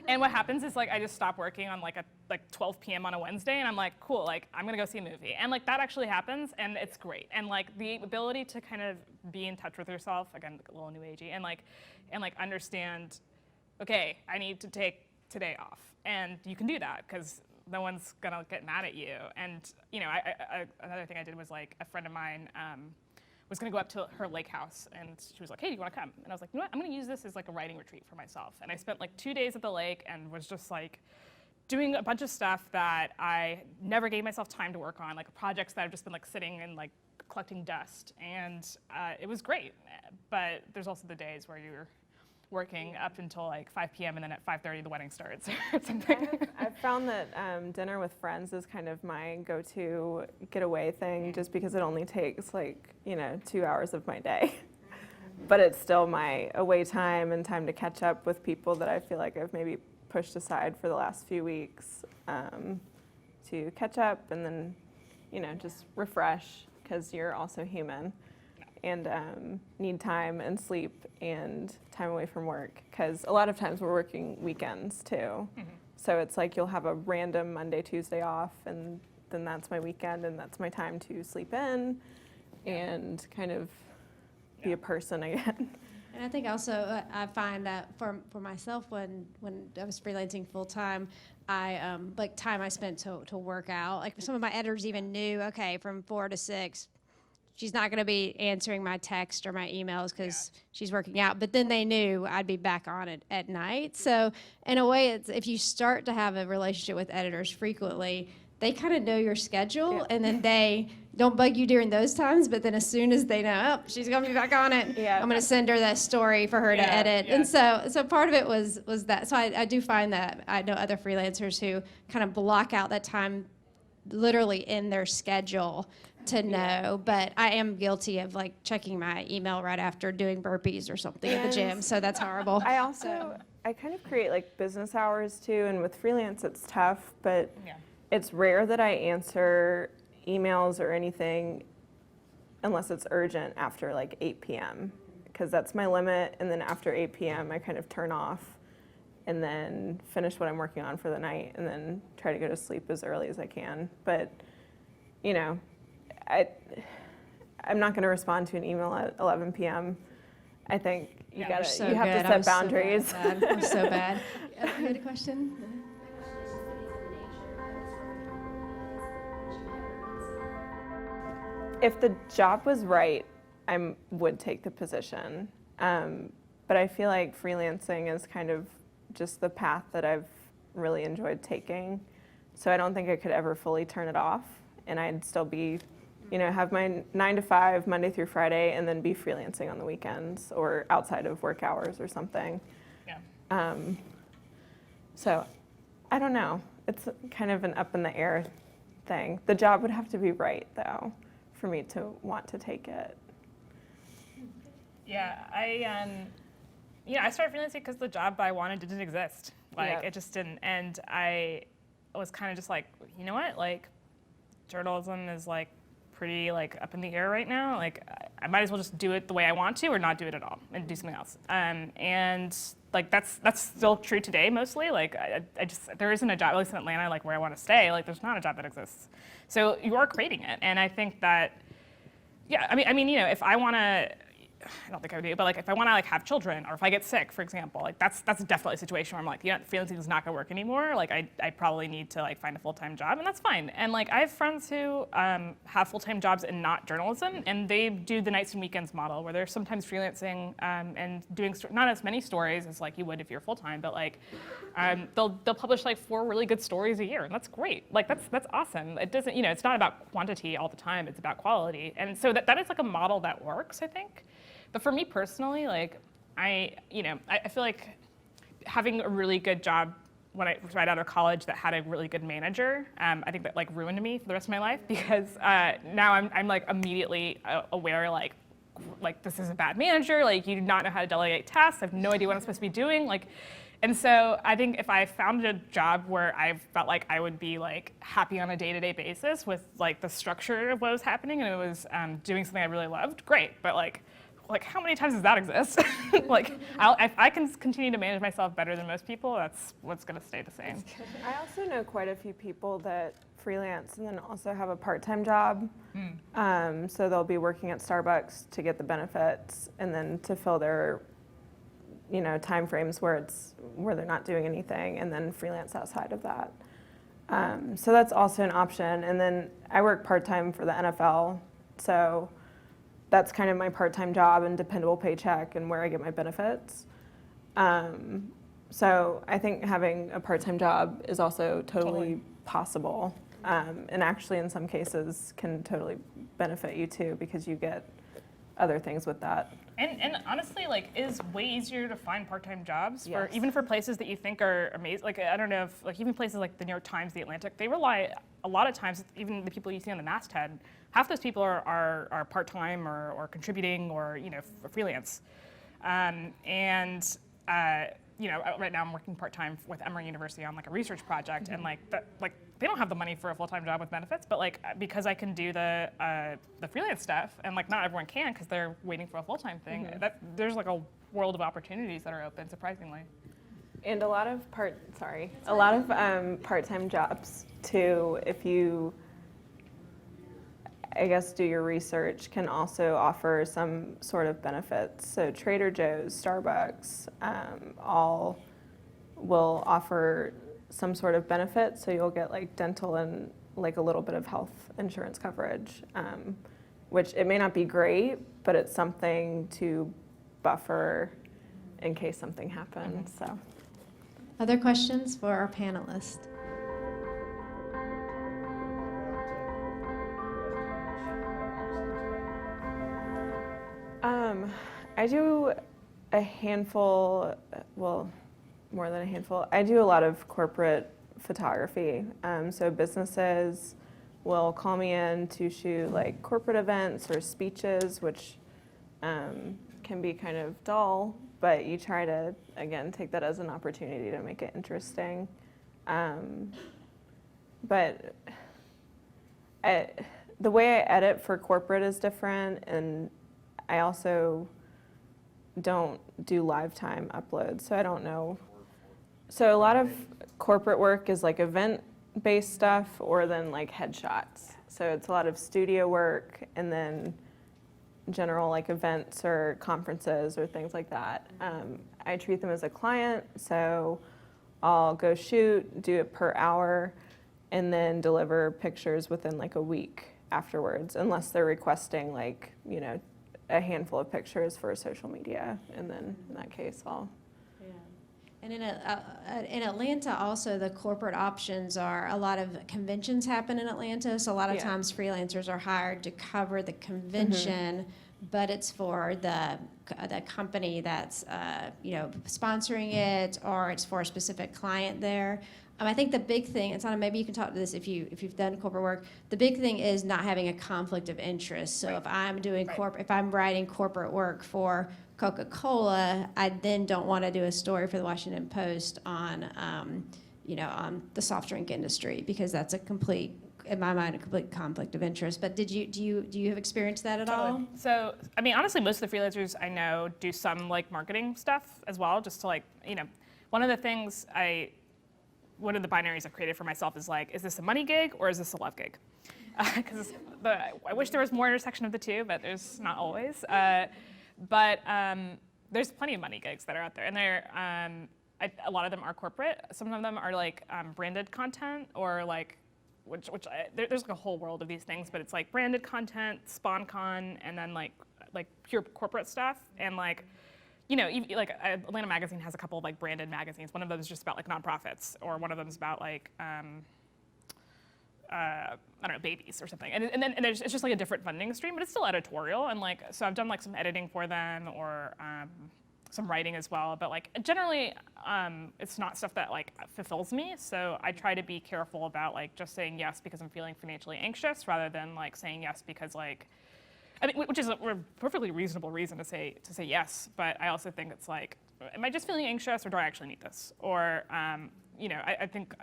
And what happens is like I just stop working on like 12 p.m. on a Wednesday, and I'm like, cool, like I'm gonna go see a movie. And like that actually happens, and it's great. And like the ability to kind of be in touch with yourself, again, a little new agey, and like understand, okay, I need to take today off. And you can do that because no one's gonna get mad at you. And you know, another thing I did was like a friend of mine was gonna go up to her lake house, and she was like, hey, do you wanna come? And I was like, you know what, I'm gonna use this as like a writing retreat for myself. And I spent like 2 days at the lake and was just like doing a bunch of stuff that I never gave myself time to work on, like projects that I've just been like sitting and like collecting dust. And it was great, but there's also the days where you're working up until like 5 p.m. and then at 5:30 the wedding starts or something. I've found that dinner with friends is kind of my go-to getaway thing, just because it only takes like, 2 hours of my day. But it's still my away time and time to catch up with people that I feel like I've maybe pushed aside for the last few weeks, to catch up and then, just refresh, because you're also human. And need time and sleep and time away from work, because a lot of times we're working weekends too. Mm-hmm. So it's like you'll have a random Monday, Tuesday off, and then that's my weekend, and that's my time to sleep in and kind of be a person again. And I think also I find that for myself, when I was freelancing full time, I like time I spent to work out. Like some of my editors even knew, okay, from 4 to 6. She's not going to be answering my text or my emails because she's working out. But then they knew I'd be back on it at night. So in a way, it's, if you start to have a relationship with editors frequently, they kind of know your schedule, and then they don't bug you during those times. But then as soon as they know, oh, she's going to be back on it, I'm going to send her that story for her to edit. And so part of it was that. So I do find that I know other freelancers who kind of block out that time literally in their schedule to know, but I am guilty of like checking my email right after doing burpees or something at the gym, so that's horrible. I kind of create like business hours too, and with freelance it's tough, but it's rare that I answer emails or anything unless it's urgent after like 8 p.m. because that's my limit, and then after 8 p.m. I kind of turn off and then finish what I'm working on for the night, and then try to go to sleep as early as I can. But I'm not going to respond to an email at 11 p.m. I think you have to set boundaries. I'm so bad. You had a question? If the job was right, I would take the position. But I feel like freelancing is kind of just the path that I've really enjoyed taking. So I don't think I could ever fully turn it off, and I'd still be have my 9 to 5 Monday through Friday, and then be freelancing on the weekends or outside of work hours or something. Yeah. So I don't know. It's kind of an up in the air thing. The job would have to be right, though, for me to want to take it. Yeah, I started freelancing because the job I wanted didn't exist. It just didn't. And I was kind of just like, you know what? Like, journalism is like pretty like up in the air right now. Like, I might as well just do it the way I want to, or not do it at all and do something else. And like that's still true today mostly. Like, I just, there isn't a job, at least in Atlanta, like where I want to stay. Like, there's not a job that exists. So you are creating it, and I think that, I mean, if I want to. I don't think I would do, but like if I want to like have children, or if I get sick, for example, like that's definitely a situation where I'm like, freelancing is not going to work anymore. Like I probably need to like find a full-time job, and that's fine. And like I have friends who have full-time jobs in not journalism, and they do the nights and weekends model, where they're sometimes freelancing and doing not as many stories as like you would if you're full-time, but like they'll publish like 4 really good stories a year, and that's great. Like that's awesome. It doesn't, it's not about quantity all the time. It's about quality, and so that is like a model that works, I think. But for me personally, like I feel like having a really good job when I was right out of college that had a really good manager, I think that like ruined me for the rest of my life, because now I'm like immediately aware like like this is a bad manager, like you do not know how to delegate tasks, I have no idea what I'm supposed to be doing, like. And so I think if I found a job where I felt like I would be like happy on a day-to-day basis with like the structure of what was happening, and it was doing something I really loved, great. But like how many times does that exist? Like if I can continue to manage myself better than most people, that's what's going to stay the same. I also know quite a few people that freelance and then also have a part-time job. So they'll be working at Starbucks to get the benefits and then to fill their time frames where they're not doing anything, and then freelance outside of that. So that's also an option. And then I work part-time for the NFL, so that's kind of my part-time job and dependable paycheck and where I get my benefits. So I think having a part-time job is also totally possible, and actually in some cases can totally benefit you too, because you get other things with that. And honestly, like, it is way easier to find part-time jobs Yes. even for places that you think are amazing. Like, I don't know if, like, even places like the New York Times, the Atlantic, they rely a lot of times, even the people you see on the masthead, half those people are part-time or contributing or, freelance. Right now I'm working part-time with Emory University on like a research project, and they don't have the money for a full-time job with benefits, but like because I can do the freelance stuff, and like not everyone can because they're waiting for a full-time thing. There's like a world of opportunities that are open, surprisingly. And a lot of part-time jobs too, if you, I guess, do your research, can also offer some sort of benefits. So Trader Joe's, Starbucks, all will offer some sort of benefit. So you'll get like dental and like a little bit of health insurance coverage, which it may not be great, but it's something to buffer in case something happens. So. Other questions for our panelists? I do a handful, well, more than a handful. I do a lot of corporate photography. So businesses will call me in to shoot like corporate events or speeches, which can be kind of dull, but you try to, again, take that as an opportunity to make it interesting. But the way I edit for corporate is different, and I also don't do live time uploads, so I don't know. So a lot of corporate work is like event-based stuff, or then like headshots. So it's a lot of studio work and then general like events or conferences or things like that. I treat them as a client, so I'll go shoot, do it per hour, and then deliver pictures within like a week afterwards, unless they're requesting like, a handful of pictures for social media, and then in that case I'll. And in Atlanta also, the corporate options are, a lot of conventions happen in Atlanta, so a lot of times freelancers are hired to cover the convention, but it's for the company that's sponsoring it, or it's for a specific client there. I think the big thing, and Sonam, maybe you can talk to this if you've done corporate work. The big thing is not having a conflict of interest. So if I'm doing if I'm writing corporate work for Coca-Cola, I then don't want to do a story for the Washington Post on on the soft drink industry, because that's in my mind, a complete conflict of interest. But do you have experienced that at all? So, I mean, honestly, most of the freelancers I know do some like marketing stuff as well, just to like, one of the things one of the binaries I've created for myself is like, is this a money gig or is this a love gig? Because I wish there was more intersection of the two, but there's not always. But there's plenty of money gigs that are out there, and a lot of them are corporate. Some of them are like branded content, or like, there's like a whole world of these things, but it's like branded content, SpawnCon, and then like pure corporate stuff, and like. Like Atlanta Magazine has a couple of like branded magazines. One of them is just about like nonprofits, or one of them is about like I don't know, babies or something. And then it's just like a different funding stream, but it's still editorial. And like, so I've done like some editing for them, or some writing as well. But like generally, it's not stuff that like fulfills me. So I try to be careful about like just saying yes because I'm feeling financially anxious, rather than like saying yes because like I mean, which is a perfectly reasonable reason to say yes, but I also think it's like, am I just feeling anxious, or do I actually need this? Or, I think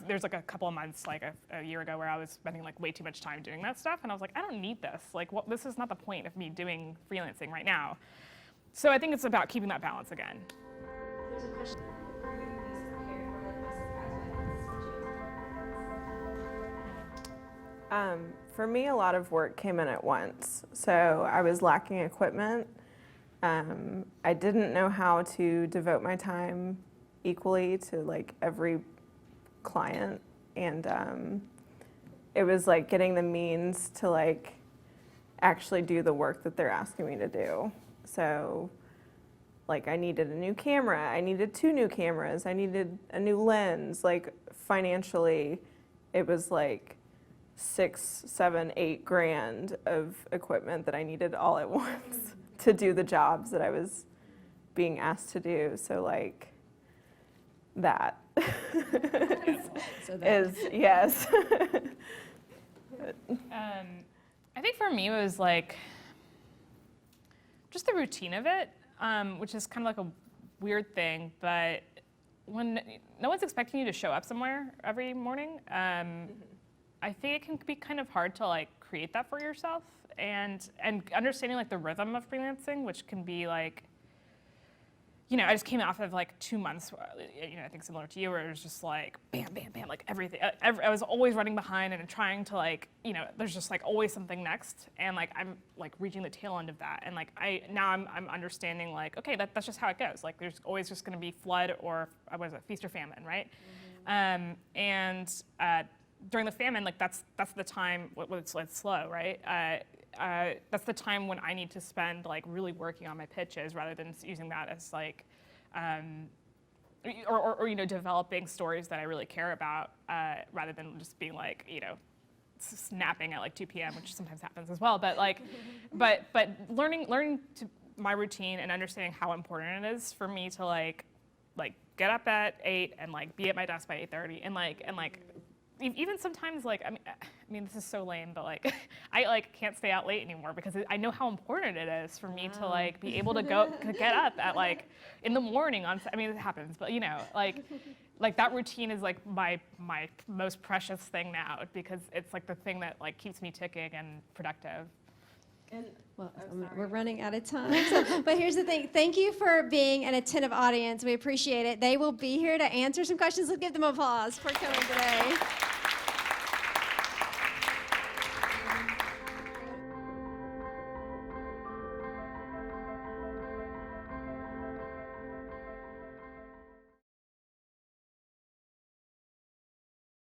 there's like a couple of months, like a year ago, where I was spending like way too much time doing that stuff, and I was like, I don't need this. Like, this is not the point of me doing freelancing right now. So I think it's about keeping that balance again. There's a question. For me, a lot of work came in at once. So I was lacking equipment. I didn't know how to devote my time equally to like every client. And it was like getting the means to like actually do the work that they're asking me to do. So like I needed a new camera, I needed 2 new cameras, I needed a new lens. Like financially, it was like 6, 7, 8 grand of equipment that I needed all at once to do the jobs that I was being asked to do. So like that is yes. I think for me it was like just the routine of it, which is kind of like a weird thing, but when no one's expecting you to show up somewhere every morning, I think it can be kind of hard to like create that for yourself, and understanding like the rhythm of freelancing, which can be like, I just came off of like 2 months, I think similar to you, where it was just like bam, bam, bam, like everything. I was always running behind and trying to like, there's just like always something next, and like I'm like reaching the tail end of that, and like I'm understanding like, okay, that's just how it goes. Like there's always just going to be flood or what is it, feast or famine, right? Mm-hmm. During the famine, like that's the time when it's slow, right? That's the time when I need to spend like really working on my pitches rather than using that as like, or developing stories that I really care about rather than just being like, snapping at like 2 p.m., which sometimes happens as well. But like, but learning to my routine and understanding how important it is for me to like get up at 8 and like be at my desk by 8:30 and like even sometimes like I mean this is so lame, but like I like can't stay out late anymore because I know how important it is for me to like be able to get up at like in the morning it happens, but like that routine is like my most precious thing now, because it's like the thing that like keeps me ticking and productive. Well, we're running out of time. But here's the thing. Thank you for being an attentive audience. We appreciate it. They will be here to answer some questions. Let's give them applause for coming today.